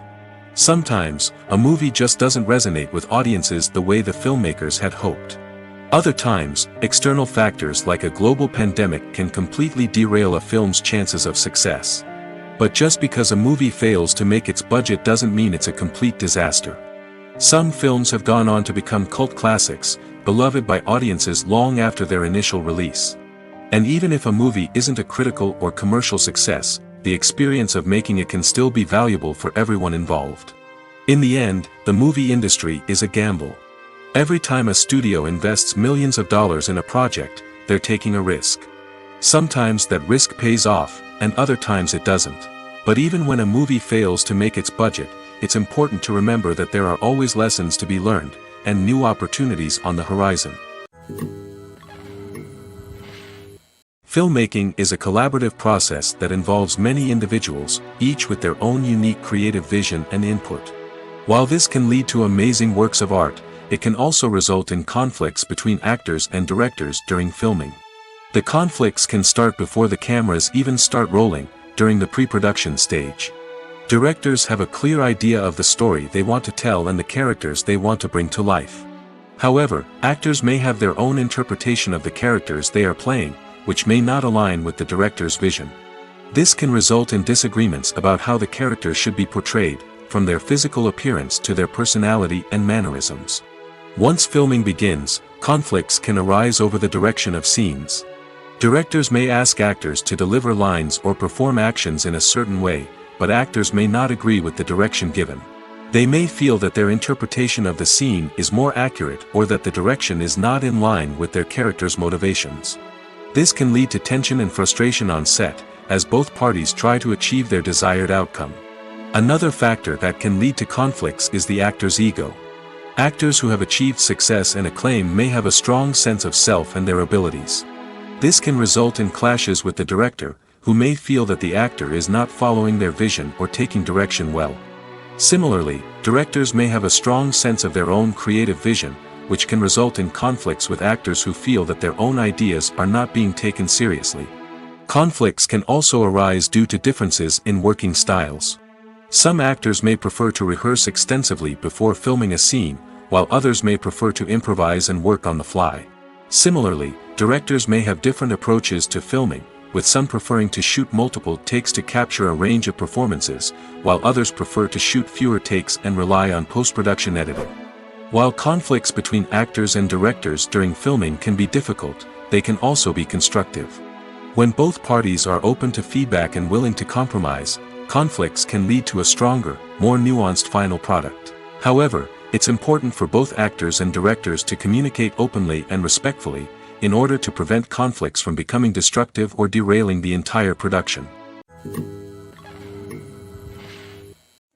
Sometimes, a movie just doesn't resonate with audiences the way the filmmakers had hoped. Other times, external factors like a global pandemic can completely derail a film's chances of success. But just because a movie fails to make its budget doesn't mean it's a complete disaster. Some films have gone on to become cult classics, beloved by audiences long after their initial release. And even if a movie isn't a critical or commercial success, the experience of making it can still be valuable for everyone involved. In the end, the movie industry is a gamble. Every time a studio invests millions of dollars in a project, they're taking a risk. Sometimes that risk pays off, and other times it doesn't. But even when a movie fails to make its budget, it's important to remember that there are always lessons to be learned, and new opportunities on the horizon. Filmmaking is a collaborative process that involves many individuals, each with their own unique creative vision and input. While this can lead to amazing works of art, it can also result in conflicts between actors and directors during filming. The conflicts can start before the cameras even start rolling, during the pre-production stage. Directors have a clear idea of the story they want to tell and the characters they want to bring to life. However, actors may have their own interpretation of the characters they are playing, which may not align with the director's vision. This can result in disagreements about how the characters should be portrayed, from their physical appearance to their personality and mannerisms. Once filming begins, conflicts can arise over the direction of scenes. Directors may ask actors to deliver lines or perform actions in a certain way, but actors may not agree with the direction given. They may feel that their interpretation of the scene is more accurate or that the direction is not in line with their character's motivations. This can lead to tension and frustration on set, as both parties try to achieve their desired outcome. Another factor that can lead to conflicts is the actor's ego. Actors who have achieved success and acclaim may have a strong sense of self and their abilities. This can result in clashes with the director, who may feel that the actor is not following their vision or taking direction well. Similarly, directors may have a strong sense of their own creative vision, which can result in conflicts with actors who feel that their own ideas are not being taken seriously. Conflicts can also arise due to differences in working styles. Some actors may prefer to rehearse extensively before filming a scene, while others may prefer to improvise and work on the fly. Similarly, directors may have different approaches to filming, with some preferring to shoot multiple takes to capture a range of performances, while others prefer to shoot fewer takes and rely on post-production editing. While conflicts between actors and directors during filming can be difficult, they can also be constructive. When both parties are open to feedback and willing to compromise, conflicts can lead to a stronger, more nuanced final product. However, it's important for both actors and directors to communicate openly and respectfully, in order to prevent conflicts from becoming destructive or derailing the entire production.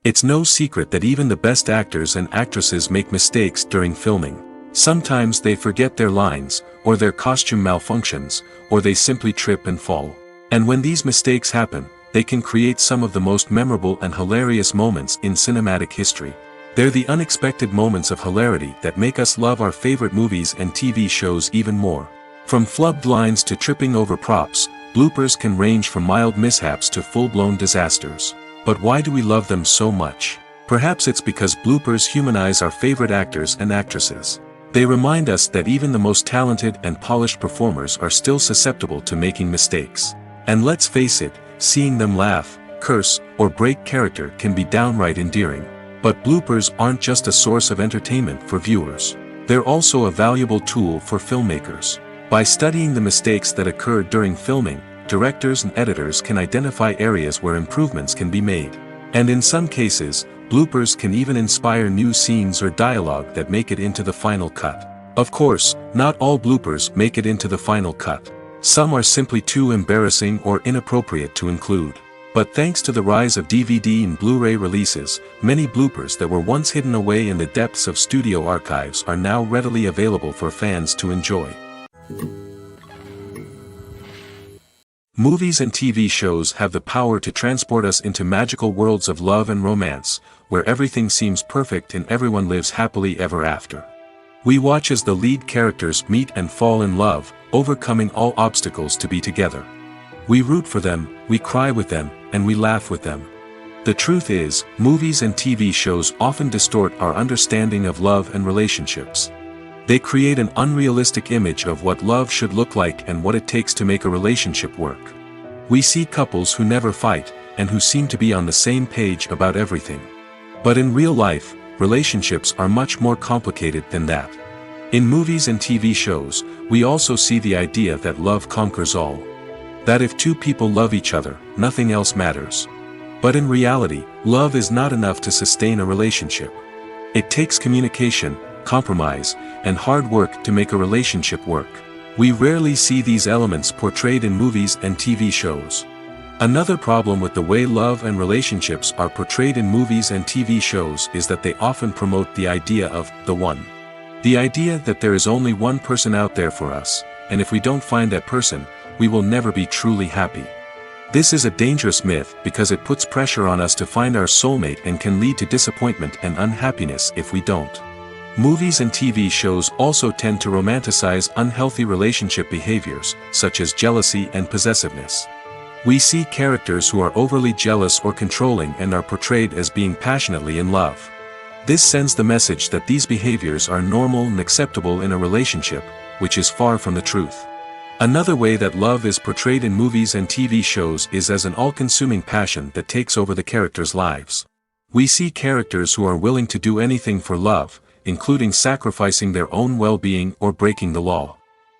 It's no secret that even the best actors and actresses make mistakes during filming. Sometimes they forget their lines, or their costume malfunctions, or they simply trip and fall. And when these mistakes happen, they can create some of the most memorable and hilarious moments in cinematic history. They're the unexpected moments of hilarity that make us love our favorite movies and TV shows even more. From flubbed lines to tripping over props, bloopers can range from mild mishaps to full-blown disasters. But why do we love them so much? Perhaps it's because bloopers humanize our favorite actors and actresses. They remind us that even the most talented and polished performers are still susceptible to making mistakes. And let's face it, seeing them laugh, curse, or break character can be downright endearing. But bloopers aren't just a source of entertainment for viewers. They're also a valuable tool for filmmakers. By studying the mistakes that occurred during filming, directors and editors can identify areas where improvements can be made. And in some cases, bloopers can even inspire new scenes or dialogue that make it into the final cut. Of course, not all bloopers make it into the final cut. Some are simply too embarrassing or inappropriate to include. But thanks to the rise of DVD and Blu-ray releases, many bloopers that were once hidden away in the depths of studio archives are now readily available for fans to enjoy. Movies and TV shows have the power to transport us into magical worlds of love and romance, where everything seems perfect and everyone lives happily ever after. We watch as the lead characters meet and fall in love, overcoming all obstacles to be together. We root for them, we cry with them, and we laugh with them. The truth is, movies and TV shows often distort our understanding of love and relationships. They create an unrealistic image of what love should look like and what it takes to make a relationship work. We see couples who never fight, and who seem to be on the same page about everything. But in real life, relationships are much more complicated than that. In movies and TV shows, we also see the idea that love conquers all. That if two people love each other, nothing else matters. But in reality, love is not enough to sustain a relationship. It takes communication, compromise, and hard work to make a relationship work. We rarely see these elements portrayed in movies and TV shows. Another problem with the way love and relationships are portrayed in movies and TV shows is that they often promote the idea of the one. The idea that there is only one person out there for us, and if we don't find that person, we will never be truly happy. This is a dangerous myth because it puts pressure on us to find our soulmate and can lead to disappointment and unhappiness if we don't. Movies and TV shows also tend to romanticize unhealthy relationship behaviors, such as jealousy and possessiveness. We see characters who are overly jealous or controlling and are portrayed as being passionately in love. This sends the message that these behaviors are normal and acceptable in a relationship, which is far from the truth. Another way that love is portrayed in movies and TV shows is as an all-consuming passion that takes over the characters' lives. We see characters who are willing to do anything for love, including sacrificing their own well-being or breaking the law.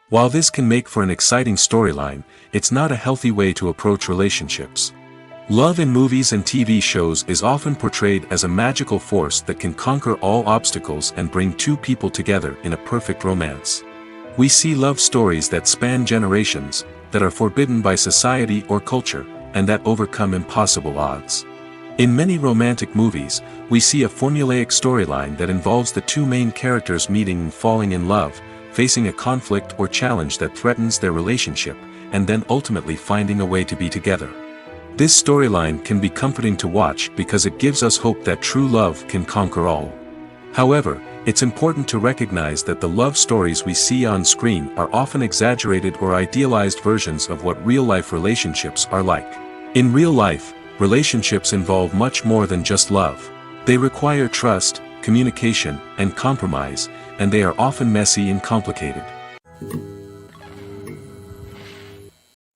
While this can make for an exciting storyline, it's not a healthy way to approach relationships. Love in movies and TV shows is often portrayed as a magical force that can conquer all obstacles and bring two people together in a perfect romance. We see love stories that span generations, that are forbidden by society or culture, and that overcome impossible odds. In many romantic movies, we see a formulaic storyline that involves the two main characters meeting and falling in love, facing a conflict or challenge that threatens their relationship, and then ultimately finding a way to be together. This storyline can be comforting to watch because it gives us hope that true love can conquer all. However, it's important to recognize that the love stories we see on screen are often exaggerated or idealized versions of what real-life relationships are like. In real life, relationships involve much more than just love. They require trust, communication, and compromise, and they are often messy and complicated.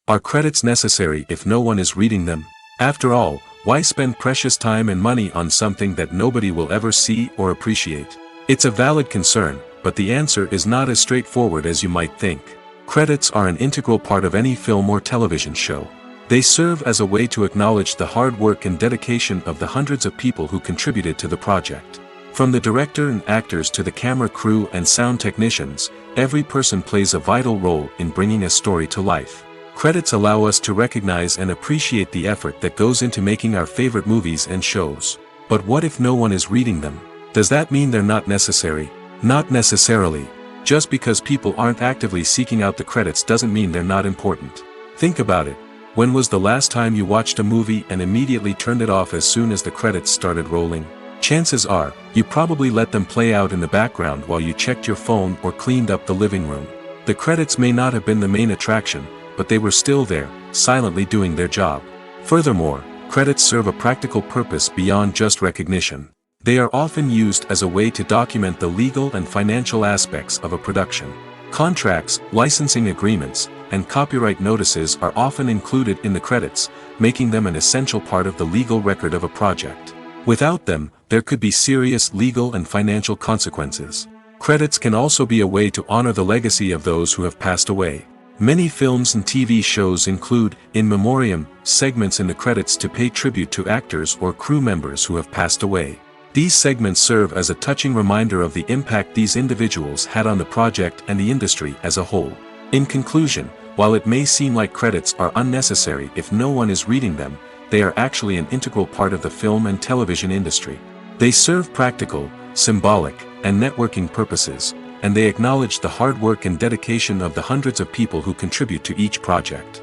Are credits necessary if no one is reading them? After all, why spend precious time and money on something that nobody will ever see or appreciate? It's a valid concern, but the answer is not as straightforward as you might think. Credits are an integral part of any film or television show. They serve as a way to acknowledge the hard work and dedication of the hundreds of people who contributed to the project. From the director and actors to the camera crew and sound technicians, every person plays a vital role in bringing a story to life. Credits allow us to recognize and appreciate the effort that goes into making our favorite movies and shows. But what if no one is reading them? Does that mean they're not necessary? Not necessarily. Just because people aren't actively seeking out the credits doesn't mean they're not important. Think about it. When was the last time you watched a movie and immediately turned it off as soon as the credits started rolling? Chances are, you probably let them play out in the background while you checked your phone or cleaned up the living room. The credits may not have been the main attraction, but they were still there, silently doing their job. Furthermore, credits serve a practical purpose beyond just recognition. They are often used as a way to document the legal and financial aspects of a production. Contracts, licensing agreements, and copyright notices are often included in the credits, making them an essential part of the legal record of a project. Without them, there could be serious legal and financial consequences. Credits can also be a way to honor the legacy of those who have passed away. Many films and TV shows include, in memoriam, segments in the credits to pay tribute to actors or crew members who have passed away. These segments serve as a touching reminder of the impact these individuals had on the project and the industry as a whole. In conclusion, while it may seem like credits are unnecessary if no one is reading them, they are actually an integral part of the film and television industry. They serve practical, symbolic, and networking purposes, and they acknowledge the hard work and dedication of the hundreds of people who contribute to each project.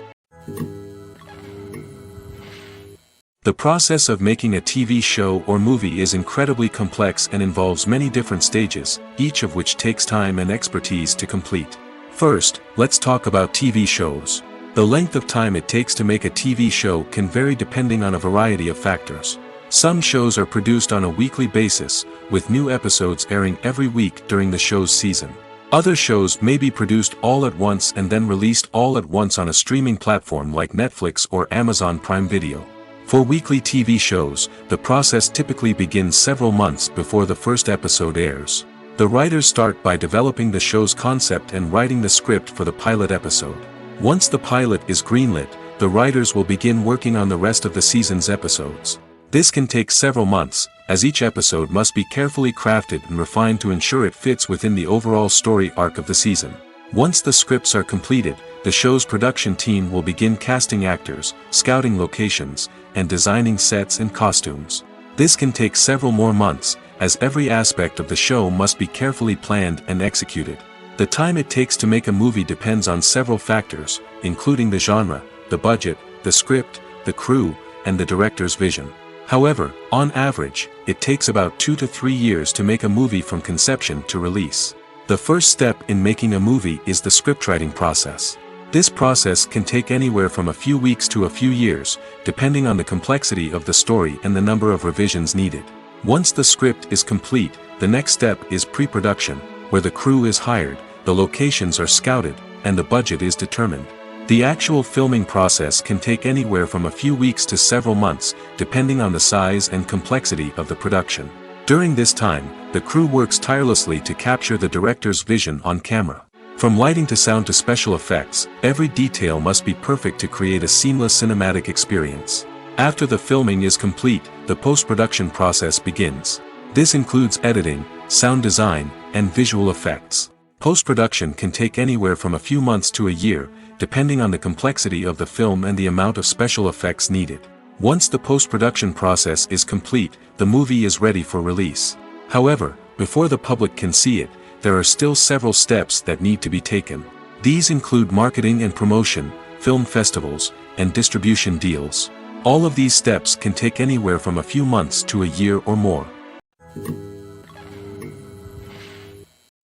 The process of making a TV show or movie is incredibly complex and involves many different stages, each of which takes time and expertise to complete. First, let's talk about TV shows. The length of time it takes to make a TV show can vary depending on a variety of factors. Some shows are produced on a weekly basis, with new episodes airing every week during the show's season. Other shows may be produced all at once and then released all at once on a streaming platform like Netflix or Amazon Prime Video. For weekly TV shows, the process typically begins several months before the first episode airs. The writers start by developing the show's concept and writing the script for the pilot episode. Once the pilot is greenlit, the writers will begin working on the rest of the season's episodes. This can take several months, as each episode must be carefully crafted and refined to ensure it fits within the overall story arc of the season. Once the scripts are completed, the show's production team will begin casting actors, scouting locations, and designing sets and costumes. This can take several more months, as every aspect of the show must be carefully planned and executed. The time it takes to make a movie depends on several factors, including the genre, the budget, the script, the crew, and the director's vision. However, on average, it takes about 2 to 3 years to make a movie from conception to release. The first step in making a movie is the scriptwriting process. This process can take anywhere from a few weeks to a few years, depending on the complexity of the story and the number of revisions needed. Once the script is complete, the next step is pre-production, where the crew is hired, the locations are scouted, and the budget is determined. The actual filming process can take anywhere from a few weeks to several months, depending on the size and complexity of the production. During this time, the crew works tirelessly to capture the director's vision on camera. From lighting to sound to special effects, every detail must be perfect to create a seamless cinematic experience. After the filming is complete, the post-production process begins. This includes editing, sound design, and visual effects. Post-production can take anywhere from a few months to a year, depending on the complexity of the film and the amount of special effects needed. Once the post-production process is complete, the movie is ready for release. However, before the public can see it, there are still several steps that need to be taken. These include marketing and promotion, film festivals, and distribution deals. All of these steps can take anywhere from a few months to a year or more.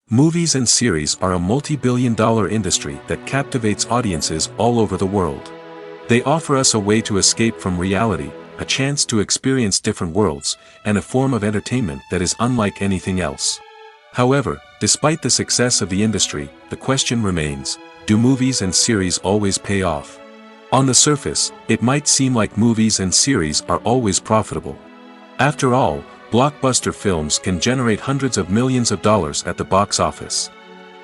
Movies and series are a multi-billion-dollar industry that captivates audiences all over the world. They offer us a way to escape from reality, a chance to experience different worlds, and a form of entertainment that is unlike anything else. However, despite the success of the industry, the question remains, do movies and series always pay off? On the surface, it might seem like movies and series are always profitable. After all, blockbuster films can generate hundreds of millions of dollars at the box office.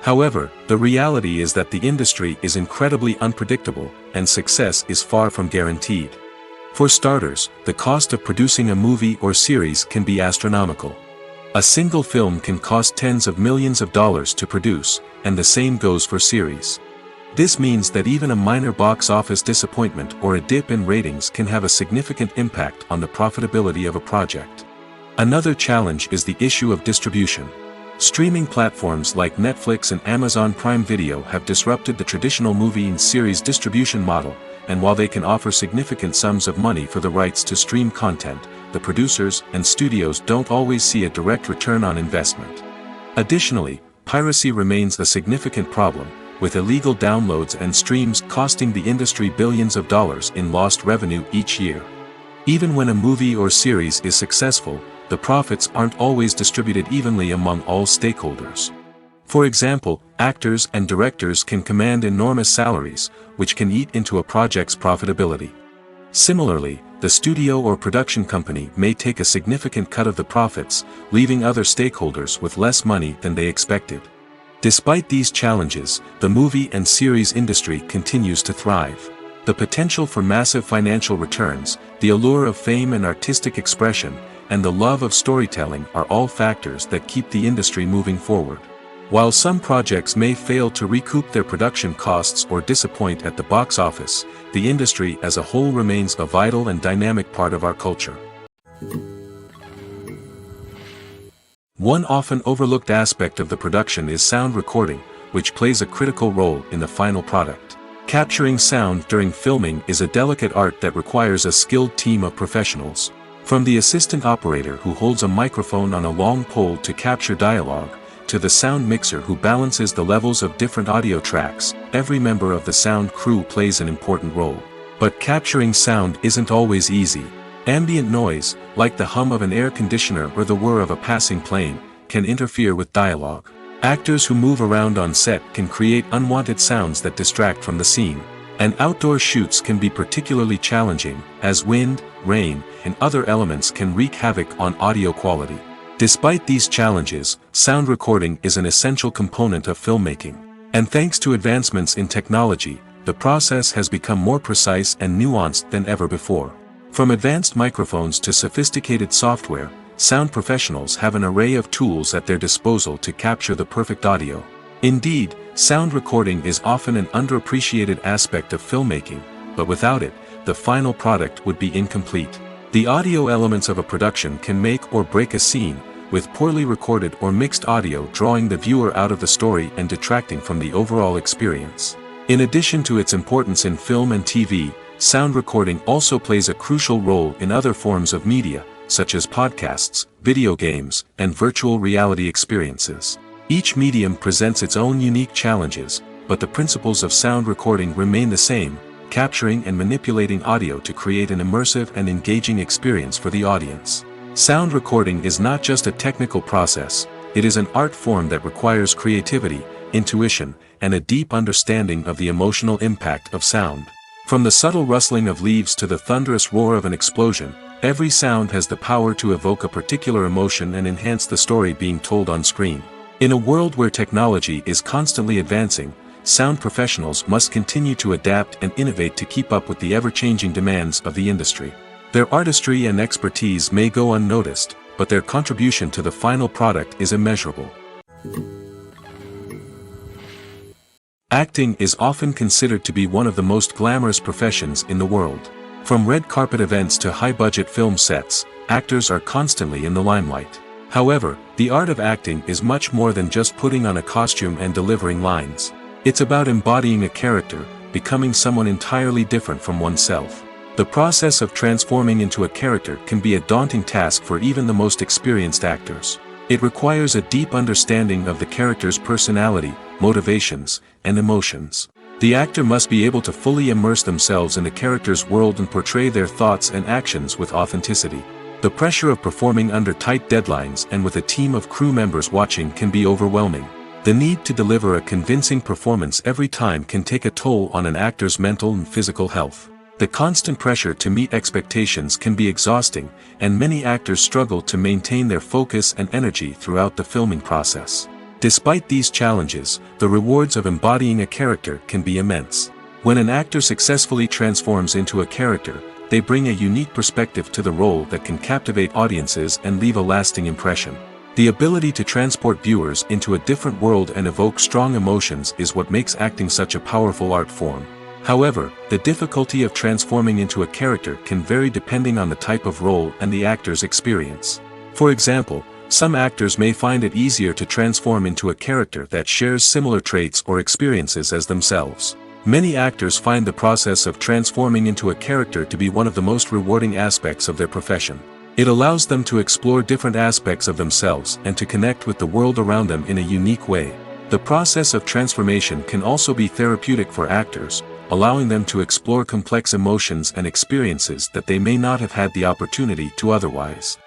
However, the reality is that the industry is incredibly unpredictable, and success is far from guaranteed. For starters, the cost of producing a movie or series can be astronomical. A single film can cost tens of millions of dollars to produce, and the same goes for series. This means that even a minor box office disappointment or a dip in ratings can have a significant impact on the profitability of a project. Another challenge is the issue of distribution. Streaming platforms like Netflix and Amazon Prime Video have disrupted the traditional movie and series distribution model, and while they can offer significant sums of money for the rights to stream content, the producers and studios don't always see a direct return on investment. Additionally, piracy remains a significant problem, with illegal downloads and streams costing the industry billions of dollars in lost revenue each year. Even when a movie or series is successful, the profits aren't always distributed evenly among all stakeholders. For example, actors and directors can command enormous salaries, which can eat into a project's profitability. Similarly, the studio or production company may take a significant cut of the profits, leaving other stakeholders with less money than they expected. Despite these challenges, the movie and series industry continues to thrive. The potential for massive financial returns, the allure of fame and artistic expression, and the love of storytelling are all factors that keep the industry moving forward. While some projects may fail to recoup their production costs or disappoint at the box office, the industry as a whole remains a vital and dynamic part of our culture. One often overlooked aspect of the production is sound recording, which plays a critical role in the final product. Capturing sound during filming is a delicate art that requires a skilled team of professionals. From the assistant operator who holds a microphone on a long pole to capture dialogue, to the sound mixer who balances the levels of different audio tracks, every member of the sound crew plays an important role. But capturing sound isn't always easy. Ambient noise, like the hum of an air conditioner or the whir of a passing plane, can interfere with dialogue. Actors who move around on set can create unwanted sounds that distract from the scene. And outdoor shoots can be particularly challenging, as wind, rain, and other elements can wreak havoc on audio quality. Despite these challenges, sound recording is an essential component of filmmaking. And thanks to advancements in technology, the process has become more precise and nuanced than ever before. From advanced microphones to sophisticated software, sound professionals have an array of tools at their disposal to capture the perfect audio. Indeed, sound recording is often an underappreciated aspect of filmmaking, but without it, the final product would be incomplete. The audio elements of a production can make or break a scene, with poorly recorded or mixed audio drawing the viewer out of the story and detracting from the overall experience. In addition to its importance in film and TV, sound recording also plays a crucial role in other forms of media, such as podcasts, video games, and virtual reality experiences. Each medium presents its own unique challenges, but the principles of sound recording remain the same, capturing and manipulating audio to create an immersive and engaging experience for the audience. Sound recording is not just a technical process, it is an art form that requires creativity, intuition, and a deep understanding of the emotional impact of sound. From the subtle rustling of leaves to the thunderous roar of an explosion, every sound has the power to evoke a particular emotion and enhance the story being told on screen. In a world where technology is constantly advancing, sound professionals must continue to adapt and innovate to keep up with the ever-changing demands of the industry. Their artistry and expertise may go unnoticed, but their contribution to the final product is immeasurable. Acting is often considered to be one of the most glamorous professions in the world. From red carpet events to high-budget film sets, actors are constantly in the limelight. However, the art of acting is much more than just putting on a costume and delivering lines. It's about embodying a character, becoming someone entirely different from oneself. The process of transforming into a character can be a daunting task for even the most experienced actors. It requires a deep understanding of the character's personality, motivations, and emotions. The actor must be able to fully immerse themselves in the character's world and portray their thoughts and actions with authenticity. The pressure of performing under tight deadlines and with a team of crew members watching can be overwhelming. The need to deliver a convincing performance every time can take a toll on an actor's mental and physical health. The constant pressure to meet expectations can be exhausting, and many actors struggle to maintain their focus and energy throughout the filming process. Despite these challenges, the rewards of embodying a character can be immense. When an actor successfully transforms into a character, they bring a unique perspective to the role that can captivate audiences and leave a lasting impression. The ability to transport viewers into a different world and evoke strong emotions is what makes acting such a powerful art form. However, the difficulty of transforming into a character can vary depending on the type of role and the actor's experience. For example, some actors may find it easier to transform into a character that shares similar traits or experiences as themselves. Many actors find the process of transforming into a character to be one of the most rewarding aspects of their profession. It allows them to explore different aspects of themselves and to connect with the world around them in a unique way. The process of transformation can also be therapeutic for actors, allowing them to explore complex emotions and experiences that they may not have had the opportunity to otherwise.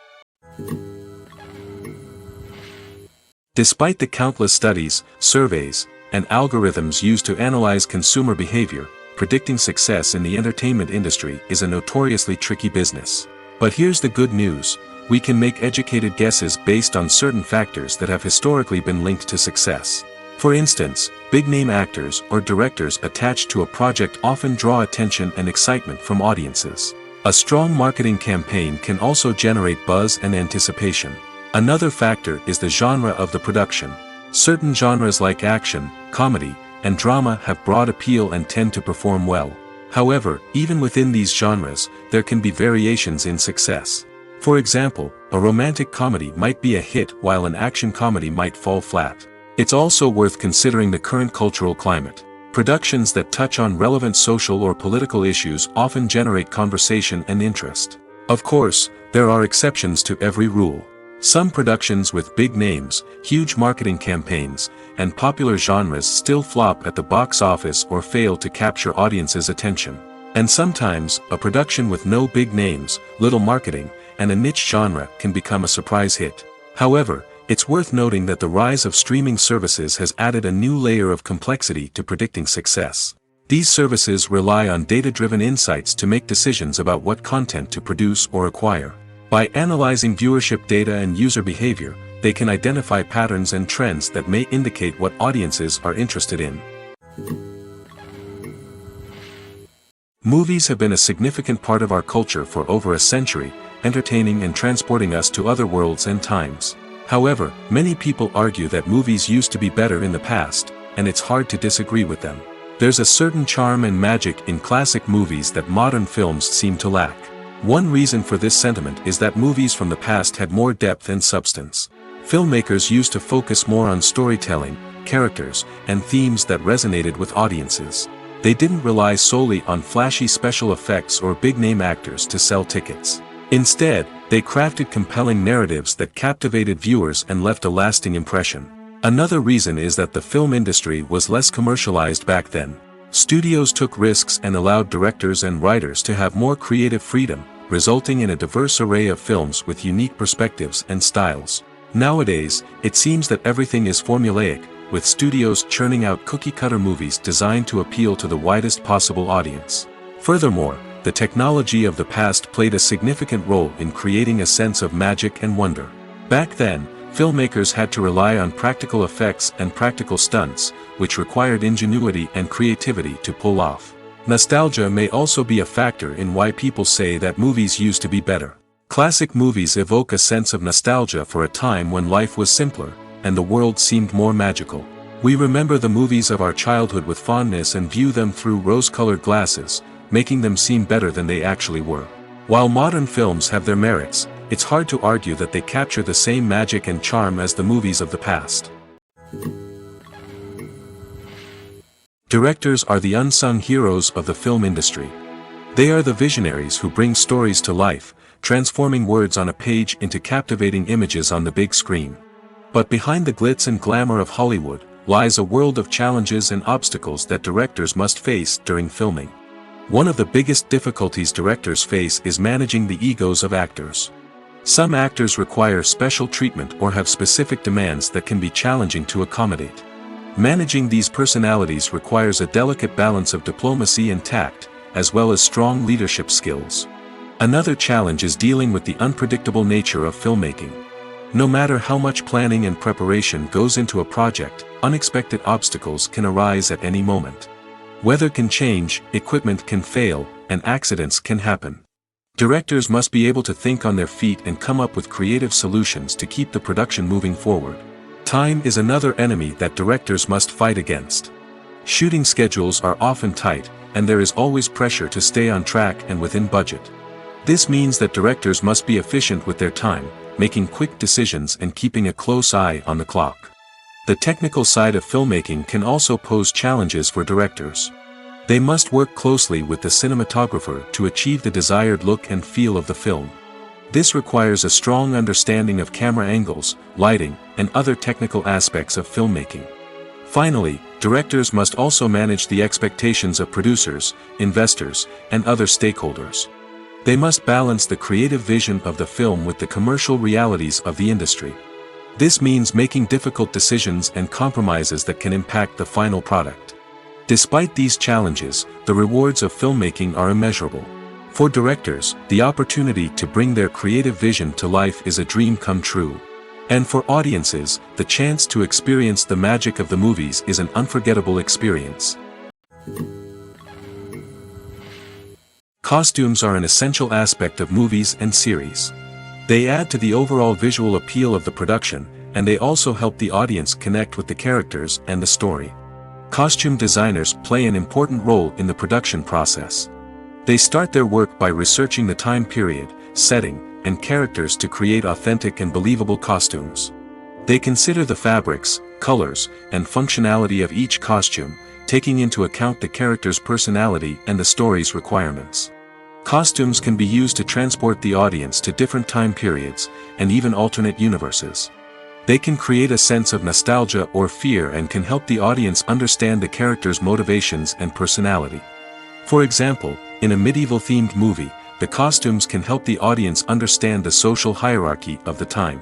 Despite the countless studies, surveys, and algorithms used to analyze consumer behavior, predicting success in the entertainment industry is a notoriously tricky business. But here's the good news: we can make educated guesses based on certain factors that have historically been linked to success. For instance, big-name actors or directors attached to a project often draw attention and excitement from audiences. A strong marketing campaign can also generate buzz and anticipation. Another factor is the genre of the production. Certain genres like action, comedy, and drama have broad appeal and tend to perform well. However, even within these genres, there can be variations in success. For example, a romantic comedy might be a hit while an action comedy might fall flat. It's also worth considering the current cultural climate. Productions that touch on relevant social or political issues often generate conversation and interest. Of course, there are exceptions to every rule. Some productions with big names, huge marketing campaigns, and popular genres still flop at the box office or fail to capture audiences' attention. And sometimes, a production with no big names, little marketing, and a niche genre can become a surprise hit. However, it's worth noting that the rise of streaming services has added a new layer of complexity to predicting success. These services rely on data-driven insights to make decisions about what content to produce or acquire. By analyzing viewership data and user behavior, they can identify patterns and trends that may indicate what audiences are interested in. Movies have been a significant part of our culture for over a century, entertaining and transporting us to other worlds and times. However, many people argue that movies used to be better in the past, and it's hard to disagree with them. There's a certain charm and magic in classic movies that modern films seem to lack. One reason for this sentiment is that movies from the past had more depth and substance. Filmmakers used to focus more on storytelling, characters, and themes that resonated with audiences. They didn't rely solely on flashy special effects or big-name actors to sell tickets. Instead, they crafted compelling narratives that captivated viewers and left a lasting impression. Another reason is that the film industry was less commercialized back then. Studios took risks and allowed directors and writers to have more creative freedom, resulting in a diverse array of films with unique perspectives and styles. Nowadays, it seems that everything is formulaic, with studios churning out cookie-cutter movies designed to appeal to the widest possible audience. Furthermore, the technology of the past played a significant role in creating a sense of magic and wonder. Back then, filmmakers had to rely on practical effects and practical stunts, which required ingenuity and creativity to pull off. Nostalgia may also be a factor in why people say that movies used to be better. Classic movies evoke a sense of nostalgia for a time when life was simpler, and the world seemed more magical. We remember the movies of our childhood with fondness and view them through rose-colored glasses, making them seem better than they actually were. While modern films have their merits, it's hard to argue that they capture the same magic and charm as the movies of the past. Directors are the unsung heroes of the film industry. They are the visionaries who bring stories to life, transforming words on a page into captivating images on the big screen. But behind the glitz and glamour of Hollywood lies a world of challenges and obstacles that directors must face during filming. One of the biggest difficulties directors face is managing the egos of actors. Some actors require special treatment or have specific demands that can be challenging to accommodate. Managing these personalities requires a delicate balance of diplomacy and tact, as well as strong leadership skills. Another challenge is dealing with the unpredictable nature of filmmaking. No matter how much planning and preparation goes into a project, unexpected obstacles can arise at any moment. Weather can change, equipment can fail, and accidents can happen. Directors must be able to think on their feet and come up with creative solutions to keep the production moving forward. Time is another enemy that directors must fight against. Shooting schedules are often tight, and there is always pressure to stay on track and within budget. This means that directors must be efficient with their time, making quick decisions and keeping a close eye on the clock. The technical side of filmmaking can also pose challenges for directors. They must work closely with the cinematographer to achieve the desired look and feel of the film. This requires a strong understanding of camera angles, lighting, and other technical aspects of filmmaking. Finally, directors must also manage the expectations of producers, investors, and other stakeholders. They must balance the creative vision of the film with the commercial realities of the industry. This means making difficult decisions and compromises that can impact the final product. Despite these challenges, the rewards of filmmaking are immeasurable. For directors, the opportunity to bring their creative vision to life is a dream come true. And for audiences, the chance to experience the magic of the movies is an unforgettable experience. Costumes are an essential aspect of movies and series. They add to the overall visual appeal of the production, and they also help the audience connect with the characters and the story. Costume designers play an important role in the production process. They start their work by researching the time period, setting, and characters to create authentic and believable costumes. They consider the fabrics, colors, and functionality of each costume, taking into account the character's personality and the story's requirements. Costumes can be used to transport the audience to different time periods, and even alternate universes. They can create a sense of nostalgia or fear and can help the audience understand the character's motivations and personality. For example, in a medieval-themed movie, the costumes can help the audience understand the social hierarchy of the time.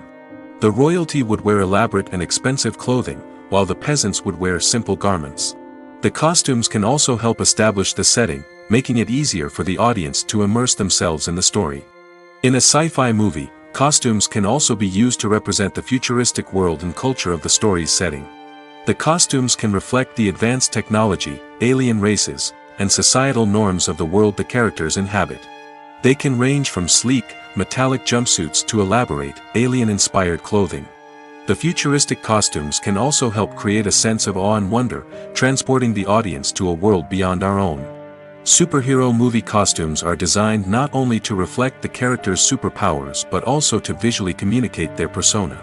The royalty would wear elaborate and expensive clothing, while the peasants would wear simple garments. The costumes can also help establish the setting, making it easier for the audience to immerse themselves in the story. In a sci-fi movie, costumes can also be used to represent the futuristic world and culture of the story's setting. The costumes can reflect the advanced technology, alien races, and societal norms of the world the characters inhabit. They can range from sleek, metallic jumpsuits to elaborate, alien-inspired clothing. The futuristic costumes can also help create a sense of awe and wonder, transporting the audience to a world beyond our own. Superhero movie costumes are designed not only to reflect the character's superpowers but also to visually communicate their persona.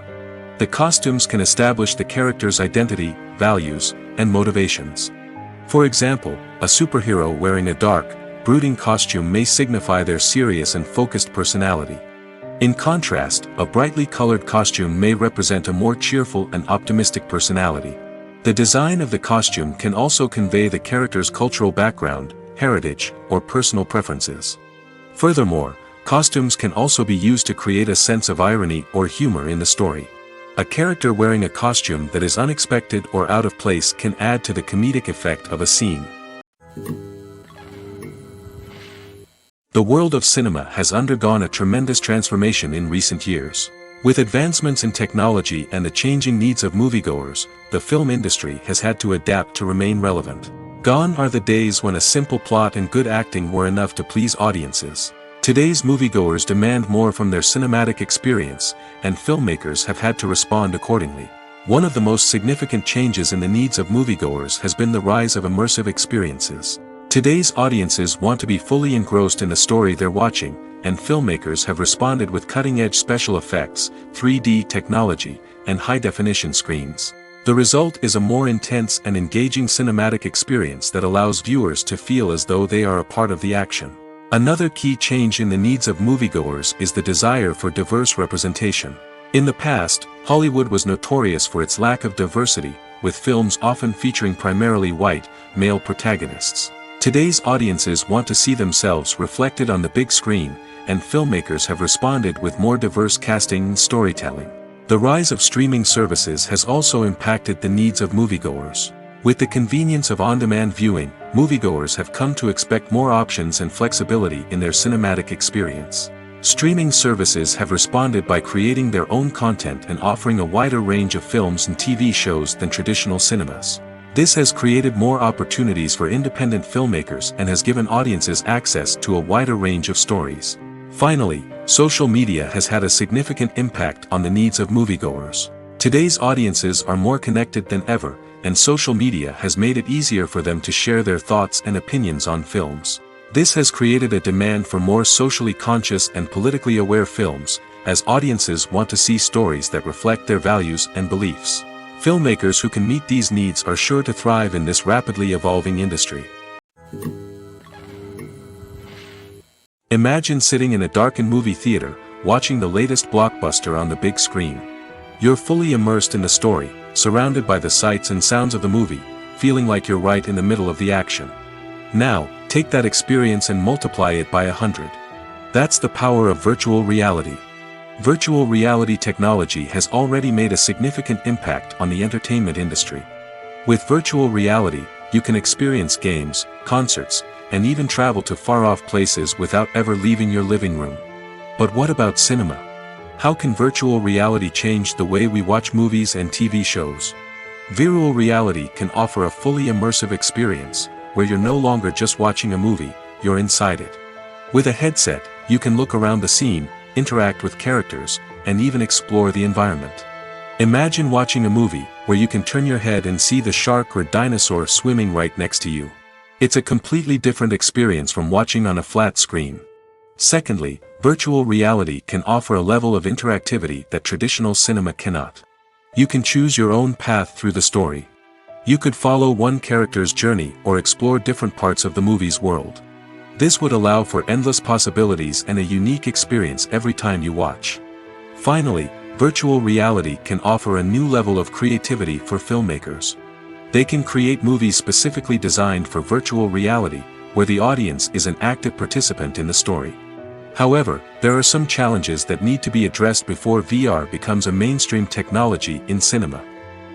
The costumes can establish the character's identity, values, and motivations. For example, a superhero wearing a dark, brooding costume may signify their serious and focused personality. In contrast, a brightly colored costume may represent a more cheerful and optimistic personality. The design of the costume can also convey the character's cultural background, heritage, or personal preferences. Furthermore, costumes can also be used to create a sense of irony or humor in the story. A character wearing a costume that is unexpected or out of place can add to the comedic effect of a scene. The world of cinema has undergone a tremendous transformation in recent years. With advancements in technology and the changing needs of moviegoers, the film industry has had to adapt to remain relevant. Gone are the days when a simple plot and good acting were enough to please audiences. Today's moviegoers demand more from their cinematic experience, and filmmakers have had to respond accordingly. One of the most significant changes in the needs of moviegoers has been the rise of immersive experiences. Today's audiences want to be fully engrossed in the story they're watching, and filmmakers have responded with cutting-edge special effects, 3D technology, and high-definition screens. The result is a more intense and engaging cinematic experience that allows viewers to feel as though they are a part of the action. Another key change in the needs of moviegoers is the desire for diverse representation. In the past, Hollywood was notorious for its lack of diversity, with films often featuring primarily white, male protagonists. Today's audiences want to see themselves reflected on the big screen, and filmmakers have responded with more diverse casting and storytelling. The rise of streaming services has also impacted the needs of moviegoers. With the convenience of on-demand viewing, moviegoers have come to expect more options and flexibility in their cinematic experience. Streaming services have responded by creating their own content and offering a wider range of films and TV shows than traditional cinemas. This has created more opportunities for independent filmmakers and has given audiences access to a wider range of stories. Finally, social media has had a significant impact on the needs of moviegoers. Today's audiences are more connected than ever, and social media has made it easier for them to share their thoughts and opinions on films. This has created a demand for more socially conscious and politically aware films, as audiences want to see stories that reflect their values and beliefs. Filmmakers who can meet these needs are sure to thrive in this rapidly evolving industry. Imagine sitting in a darkened movie theater, watching the latest blockbuster on the big screen. You're fully immersed in the story, surrounded by the sights and sounds of the movie, feeling like you're right in the middle of the action. Now, take that experience and multiply it by 100. That's the power of virtual reality. Virtual reality technology has already made a significant impact on the entertainment industry. With virtual reality, you can experience games, concerts, and even travel to far-off places without ever leaving your living room. But what about cinema? How can virtual reality change the way we watch movies and TV shows? Virtual reality can offer a fully immersive experience, where you're no longer just watching a movie, you're inside it. With a headset, you can look around the scene, interact with characters, and even explore the environment. Imagine watching a movie where you can turn your head and see the shark or dinosaur swimming right next to you. It's a completely different experience from watching on a flat screen. Secondly, virtual reality can offer a level of interactivity that traditional cinema cannot. You can choose your own path through the story. You could follow one character's journey or explore different parts of the movie's world. This would allow for endless possibilities and a unique experience every time you watch. Finally, virtual reality can offer a new level of creativity for filmmakers. They can create movies specifically designed for virtual reality, where the audience is an active participant in the story. However, there are some challenges that need to be addressed before VR becomes a mainstream technology in cinema.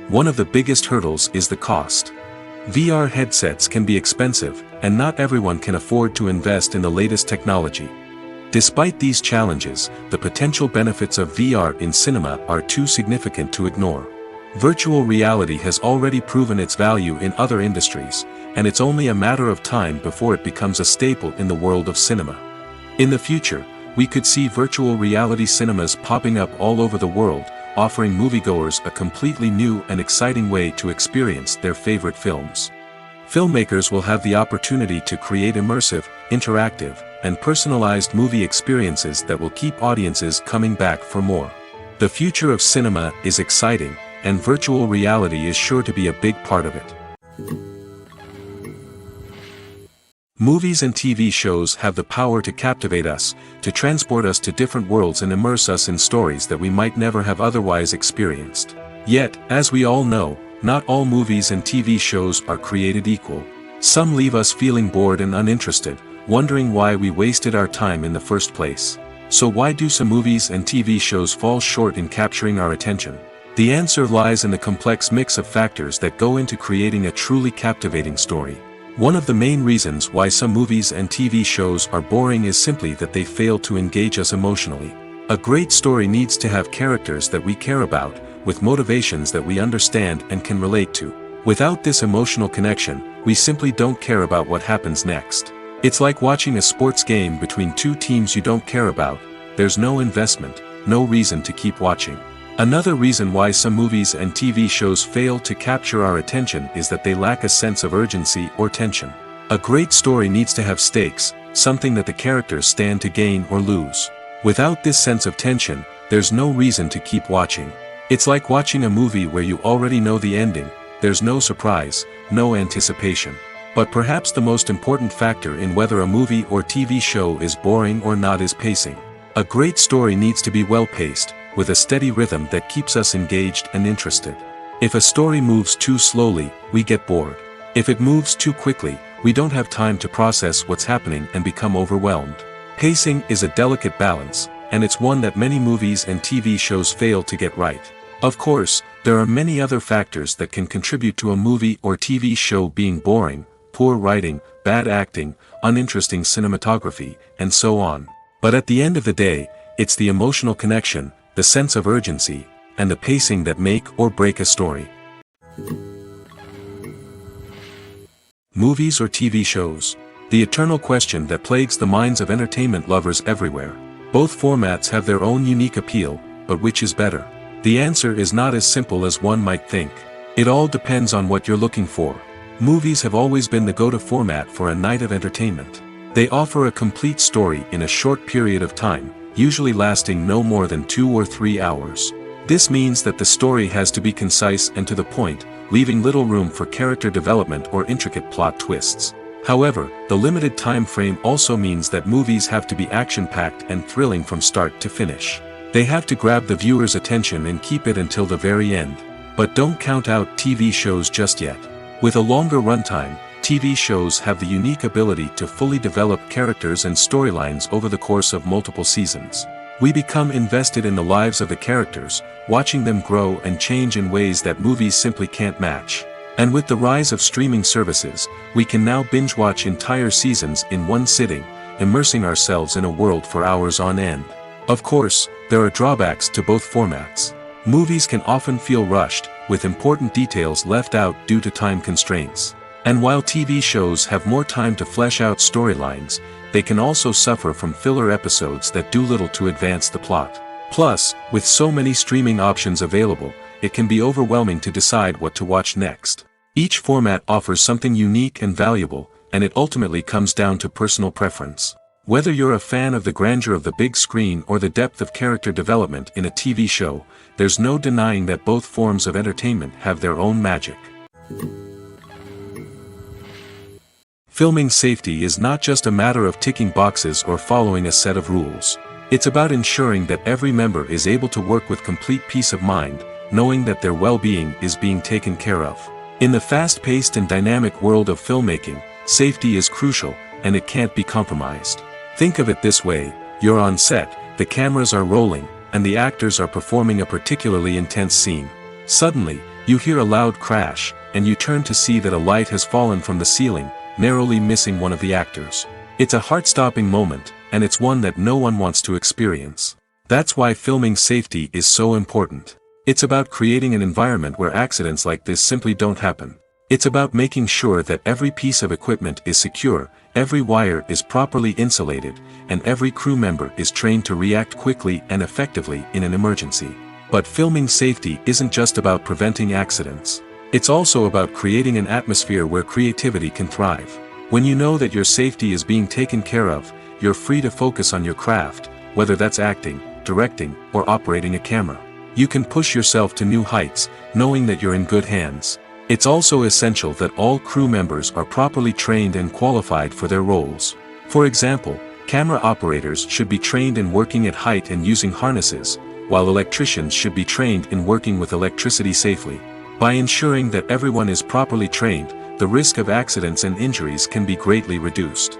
One of the biggest hurdles is the cost. VR headsets can be expensive, and not everyone can afford to invest in the latest technology. Despite these challenges, the potential benefits of VR in cinema are too significant to ignore. Virtual reality has already proven its value in other industries, and it's only a matter of time before it becomes a staple in the world of cinema. In the future, we could see virtual reality cinemas popping up all over the world, offering moviegoers a completely new and exciting way to experience their favorite films. Filmmakers will have the opportunity to create immersive, interactive, and personalized movie experiences that will keep audiences coming back for more. The future of cinema is exciting, and virtual reality is sure to be a big part of it. Movies and TV shows have the power to captivate us, to transport us to different worlds and immerse us in stories that we might never have otherwise experienced. Yet, as we all know, not all movies and TV shows are created equal. Some leave us feeling bored and uninterested, wondering why we wasted our time in the first place. So why do some movies and TV shows fall short in capturing our attention? The answer lies in the complex mix of factors that go into creating a truly captivating story. One of the main reasons why some movies and TV shows are boring is simply that they fail to engage us emotionally. A great story needs to have characters that we care about, with motivations that we understand and can relate to. Without this emotional connection, we simply don't care about what happens next. It's like watching a sports game between two teams you don't care about. There's no investment, no reason to keep watching. Another reason why some movies and TV shows fail to capture our attention is that they lack a sense of urgency or tension. A great story needs to have stakes, something that the characters stand to gain or lose. Without this sense of tension, there's no reason to keep watching. It's like watching a movie where you already know the ending, there's no surprise, no anticipation. But perhaps the most important factor in whether a movie or TV show is boring or not is pacing. A great story needs to be well-paced, with a steady rhythm that keeps us engaged and interested. If a story moves too slowly, we get bored. If it moves too quickly, we don't have time to process what's happening and become overwhelmed. Pacing is a delicate balance, and it's one that many movies and TV shows fail to get right. Of course, there are many other factors that can contribute to a movie or TV show being boring: poor writing, bad acting, uninteresting cinematography, and so on. But at the end of the day, it's the emotional connection, the sense of urgency, and the pacing that make or break a story. Movies or TV shows? The eternal question that plagues the minds of entertainment lovers everywhere. Both formats have their own unique appeal, but which is better? The answer is not as simple as one might think. It all depends on what you're looking for. Movies have always been the go-to format for a night of entertainment. They offer a complete story in a short period of time, usually lasting no more than 2 or 3 hours. This means that the story has to be concise and to the point, leaving little room for character development or intricate plot twists. However, the limited time frame also means that movies have to be action-packed and thrilling from start to finish. They have to grab the viewer's attention and keep it until the very end. But don't count out TV shows just yet. With a longer runtime, TV shows have the unique ability to fully develop characters and storylines over the course of multiple seasons. We become invested in the lives of the characters, watching them grow and change in ways that movies simply can't match. And with the rise of streaming services, we can now binge-watch entire seasons in one sitting, immersing ourselves in a world for hours on end. Of course, there are drawbacks to both formats. Movies can often feel rushed, with important details left out due to time constraints. And while TV shows have more time to flesh out storylines, they can also suffer from filler episodes that do little to advance the plot. Plus, with so many streaming options available, it can be overwhelming to decide what to watch next. Each format offers something unique and valuable, and it ultimately comes down to personal preference. Whether you're a fan of the grandeur of the big screen or the depth of character development in a TV show, there's no denying that both forms of entertainment have their own magic. Filming safety is not just a matter of ticking boxes or following a set of rules. It's about ensuring that every member is able to work with complete peace of mind, knowing that their well-being is being taken care of. In the fast-paced and dynamic world of filmmaking, safety is crucial, and it can't be compromised. Think of it this way: you're on set, the cameras are rolling, and the actors are performing a particularly intense scene. Suddenly, you hear a loud crash, and you turn to see that a light has fallen from the ceiling, narrowly missing one of the actors. It's a heart-stopping moment, and it's one that no one wants to experience. That's why filming safety is so important. It's about creating an environment where accidents like this simply don't happen. It's about making sure that every piece of equipment is secure, every wire is properly insulated, and every crew member is trained to react quickly and effectively in an emergency. But filming safety isn't just about preventing accidents. It's also about creating an atmosphere where creativity can thrive. When you know that your safety is being taken care of, you're free to focus on your craft, whether that's acting, directing, or operating a camera. You can push yourself to new heights, knowing that you're in good hands. It's also essential that all crew members are properly trained and qualified for their roles. For example, camera operators should be trained in working at height and using harnesses, while electricians should be trained in working with electricity safely. By ensuring that everyone is properly trained, the risk of accidents and injuries can be greatly reduced.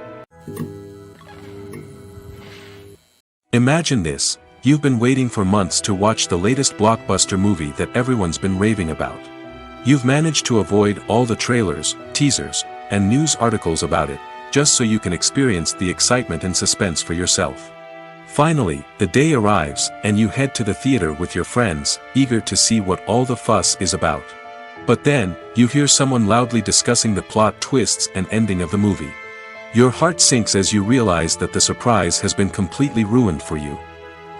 Imagine this: you've been waiting for months to watch the latest blockbuster movie that everyone's been raving about. You've managed to avoid all the trailers, teasers, and news articles about it, just so you can experience the excitement and suspense for yourself. Finally, the day arrives, and you head to the theater with your friends, eager to see what all the fuss is about. But then, you hear someone loudly discussing the plot twists and ending of the movie. Your heart sinks as you realize that the surprise has been completely ruined for you.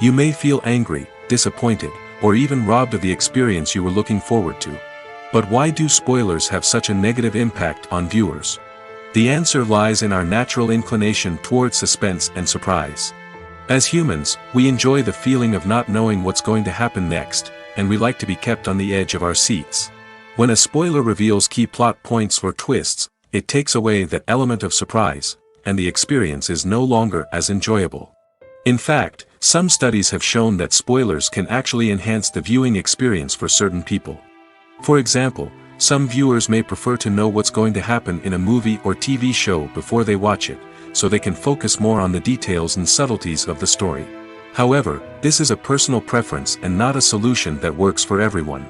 You may feel angry, disappointed, or even robbed of the experience you were looking forward to. But why do spoilers have such a negative impact on viewers? The answer lies in our natural inclination toward suspense and surprise. As humans, we enjoy the feeling of not knowing what's going to happen next, and we like to be kept on the edge of our seats. When a spoiler reveals key plot points or twists, it takes away that element of surprise, and the experience is no longer as enjoyable. In fact, some studies have shown that spoilers can actually enhance the viewing experience for certain people. For example, some viewers may prefer to know what's going to happen in a movie or TV show before they watch it, so they can focus more on the details and subtleties of the story. However, this is a personal preference and not a solution that works for everyone.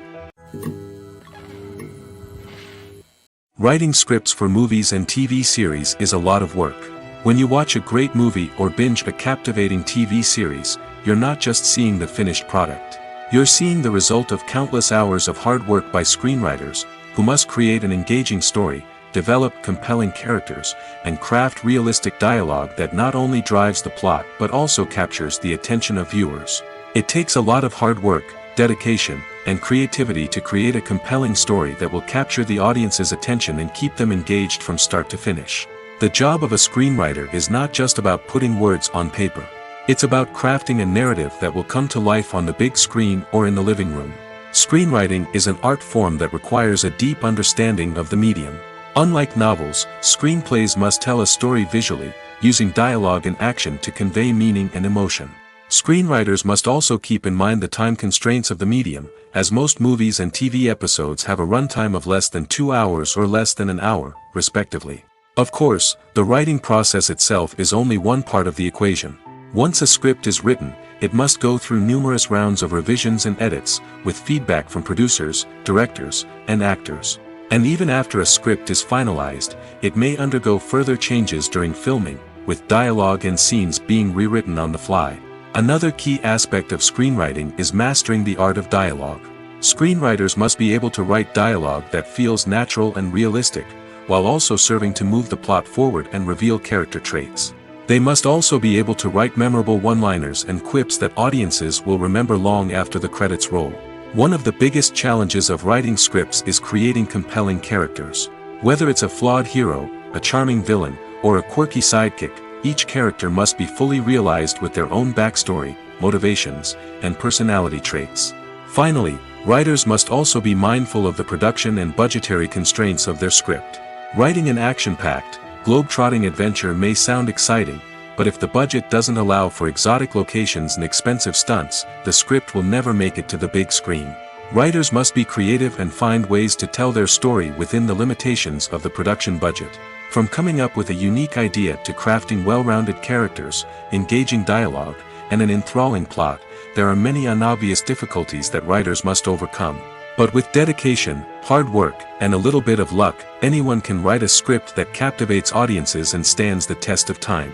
Writing scripts for movies and TV series is a lot of work. When you watch a great movie or binge a captivating TV series, you're not just seeing the finished product. You're seeing the result of countless hours of hard work by screenwriters, who must create an engaging story, develop compelling characters, and craft realistic dialogue that not only drives the plot but also captures the attention of viewers. It takes a lot of hard work, dedication, and creativity to create a compelling story that will capture the audience's attention and keep them engaged from start to finish. The job of a screenwriter is not just about putting words on paper. It's about crafting a narrative that will come to life on the big screen or in the living room. Screenwriting is an art form that requires a deep understanding of the medium. Unlike novels, screenplays must tell a story visually, using dialogue and action to convey meaning and emotion. Screenwriters must also keep in mind the time constraints of the medium, as most movies and TV episodes have a runtime of less than 2 hours or less than an hour, respectively. Of course, the writing process itself is only one part of the equation. Once a script is written, it must go through numerous rounds of revisions and edits, with feedback from producers, directors, and actors. And even after a script is finalized, it may undergo further changes during filming, with dialogue and scenes being rewritten on the fly. Another key aspect of screenwriting is mastering the art of dialogue. Screenwriters must be able to write dialogue that feels natural and realistic, while also serving to move the plot forward and reveal character traits. They must also be able to write memorable one-liners and quips that audiences will remember long after the credits roll. One of the biggest challenges of writing scripts is creating compelling characters. Whether it's a flawed hero, a charming villain, or a quirky sidekick, each character must be fully realized with their own backstory, motivations, and personality traits. Finally, writers must also be mindful of the production and budgetary constraints of their script. Writing an action-packed, globe-trotting adventure may sound exciting, but if the budget doesn't allow for exotic locations and expensive stunts, the script will never make it to the big screen. Writers must be creative and find ways to tell their story within the limitations of the production budget. From coming up with a unique idea to crafting well-rounded characters, engaging dialogue, and an enthralling plot, there are many unobvious difficulties that writers must overcome. But with dedication, hard work, and a little bit of luck, anyone can write a script that captivates audiences and stands the test of time.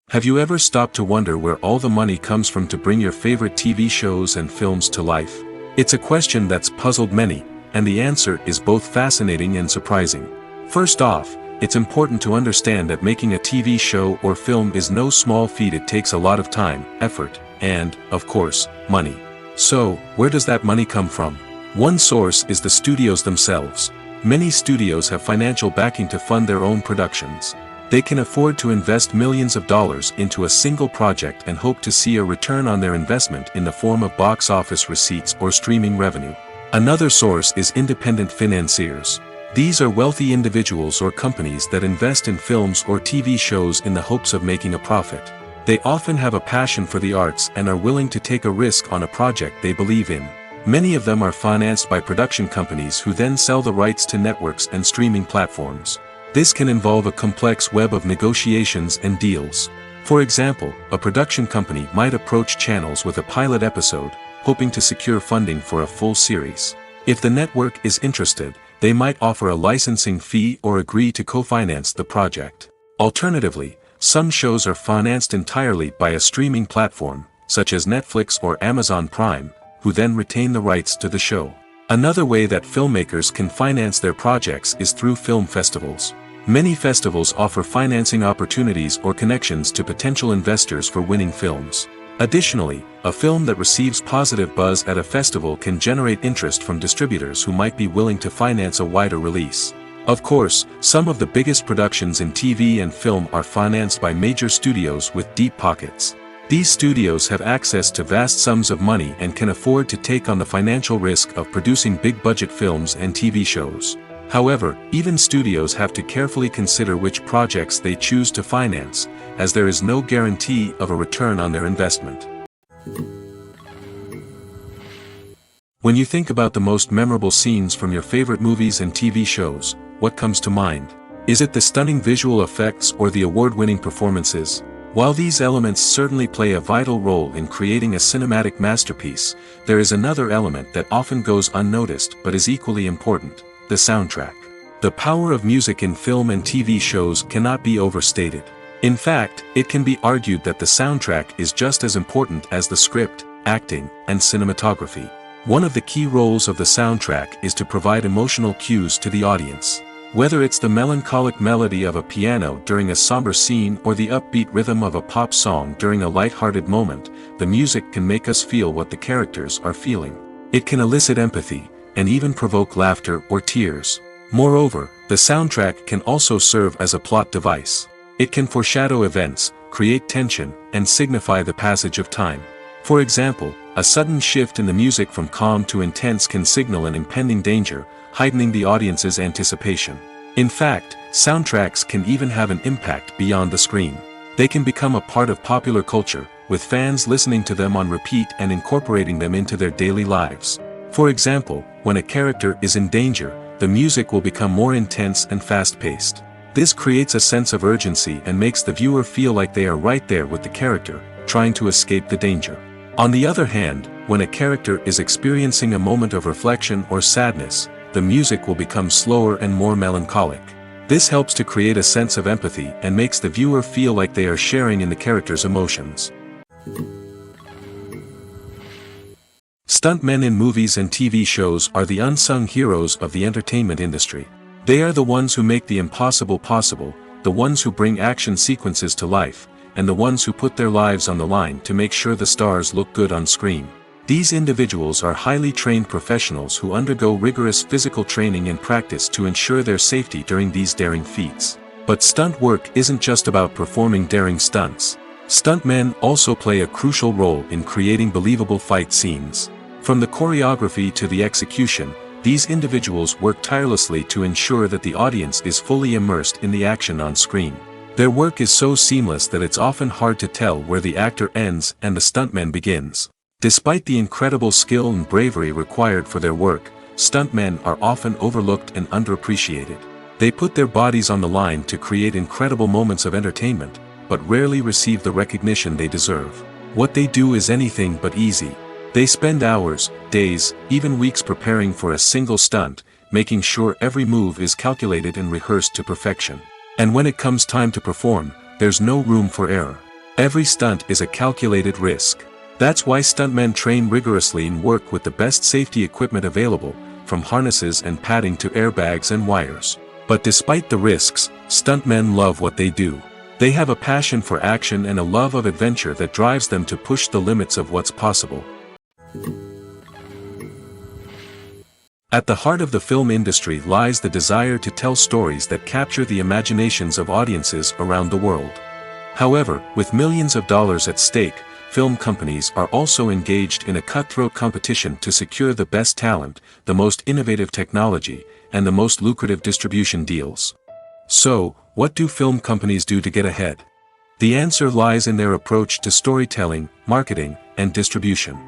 Have you ever stopped to wonder where all the money comes from to bring your favorite TV shows and films to life? It's a question that's puzzled many, and the answer is both fascinating and surprising. First off, it's important to understand that making a TV show or film is no small feat. It takes a lot of time, effort, and, of course, money. So, where does that money come from? One source is the studios themselves. Many studios have financial backing to fund their own productions. They can afford to invest millions of dollars into a single project and hope to see a return on their investment in the form of box office receipts or streaming revenue. Another source is independent financiers. These are wealthy individuals or companies that invest in films or TV shows in the hopes of making a profit. They often have a passion for the arts and are willing to take a risk on a project they believe in. Many of them are financed by production companies who then sell the rights to networks and streaming platforms. This can involve a complex web of negotiations and deals. For example, a production company might approach channels with a pilot episode, hoping to secure funding for a full series. If the network is interested, they might offer a licensing fee or agree to co-finance the project. Alternatively, some shows are financed entirely by a streaming platform, such as Netflix or Amazon Prime, who then retain the rights to the show. Another way that filmmakers can finance their projects is through film festivals. Many festivals offer financing opportunities or connections to potential investors for winning films. Additionally, a film that receives positive buzz at a festival can generate interest from distributors who might be willing to finance a wider release. Of course, some of the biggest productions in TV and film are financed by major studios with deep pockets. These studios have access to vast sums of money and can afford to take on the financial risk of producing big-budget films and TV shows. However, even studios have to carefully consider which projects they choose to finance, as there is no guarantee of a return on their investment. When you think about the most memorable scenes from your favorite movies and TV shows, what comes to mind? Is it the stunning visual effects or the award-winning performances? While these elements certainly play a vital role in creating a cinematic masterpiece, there is another element that often goes unnoticed but is equally important: the soundtrack. The power of music in film and TV shows cannot be overstated. In fact, it can be argued that the soundtrack is just as important as the script, acting, and cinematography. One of the key roles of the soundtrack is to provide emotional cues to the audience. Whether it's the melancholic melody of a piano during a somber scene or the upbeat rhythm of a pop song during a light-hearted moment, the music can make us feel what the characters are feeling. It can elicit empathy, and even provoke laughter or tears. Moreover, the soundtrack can also serve as a plot device. It can foreshadow events, create tension, and signify the passage of time. For example, a sudden shift in the music from calm to intense can signal an impending danger, heightening the audience's anticipation. In fact, soundtracks can even have an impact beyond the screen. They can become a part of popular culture, with fans listening to them on repeat and incorporating them into their daily lives. For example, when a character is in danger, the music will become more intense and fast-paced. This creates a sense of urgency and makes the viewer feel like they are right there with the character, trying to escape the danger. On the other hand, when a character is experiencing a moment of reflection or sadness, the music will become slower and more melancholic. This helps to create a sense of empathy and makes the viewer feel like they are sharing in the character's emotions. Stuntmen in movies and TV shows are the unsung heroes of the entertainment industry. They are the ones who make the impossible possible, the ones who bring action sequences to life, and the ones who put their lives on the line to make sure the stars look good on screen. These individuals are highly trained professionals who undergo rigorous physical training and practice to ensure their safety during these daring feats. But stunt work isn't just about performing daring stunts. Stuntmen also play a crucial role in creating believable fight scenes. From the choreography to the execution, these individuals work tirelessly to ensure that the audience is fully immersed in the action on screen. Their work is so seamless that it's often hard to tell where the actor ends and the stuntman begins. Despite the incredible skill and bravery required for their work, stuntmen are often overlooked and underappreciated. They put their bodies on the line to create incredible moments of entertainment, but rarely receive the recognition they deserve. What they do is anything but easy. They spend hours, days, even weeks preparing for a single stunt, making sure every move is calculated and rehearsed to perfection. And when it comes time to perform, there's no room for error. Every stunt is a calculated risk. That's why stuntmen train rigorously and work with the best safety equipment available, from harnesses and padding to airbags and wires. But despite the risks, stuntmen love what they do. They have a passion for action and a love of adventure that drives them to push the limits of what's possible. At the heart of the film industry lies the desire to tell stories that capture the imaginations of audiences around the world. However, with millions of dollars at stake, film companies are also engaged in a cutthroat competition to secure the best talent, the most innovative technology, and the most lucrative distribution deals. So, what do film companies do to get ahead? The answer lies in their approach to storytelling, marketing, and distribution.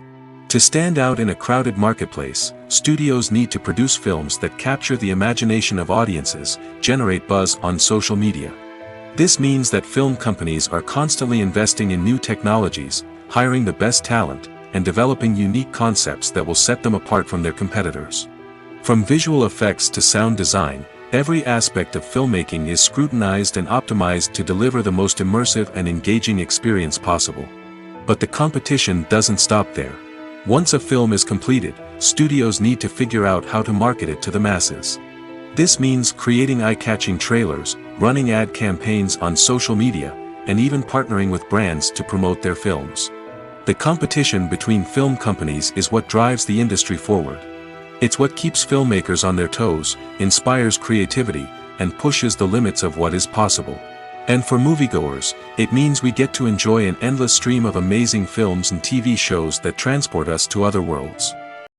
To stand out in a crowded marketplace, studios need to produce films that capture the imagination of audiences, generate buzz on social media. This means that film companies are constantly investing in new technologies, hiring the best talent, and developing unique concepts that will set them apart from their competitors. From visual effects to sound design, every aspect of filmmaking is scrutinized and optimized to deliver the most immersive and engaging experience possible. But the competition doesn't stop there. Once a film is completed, studios need to figure out how to market it to the masses. This means creating eye-catching trailers, running ad campaigns on social media, and even partnering with brands to promote their films. The competition between film companies is what drives the industry forward. It's what keeps filmmakers on their toes, inspires creativity, and pushes the limits of what is possible. And for moviegoers, it means we get to enjoy an endless stream of amazing films and TV shows that transport us to other worlds.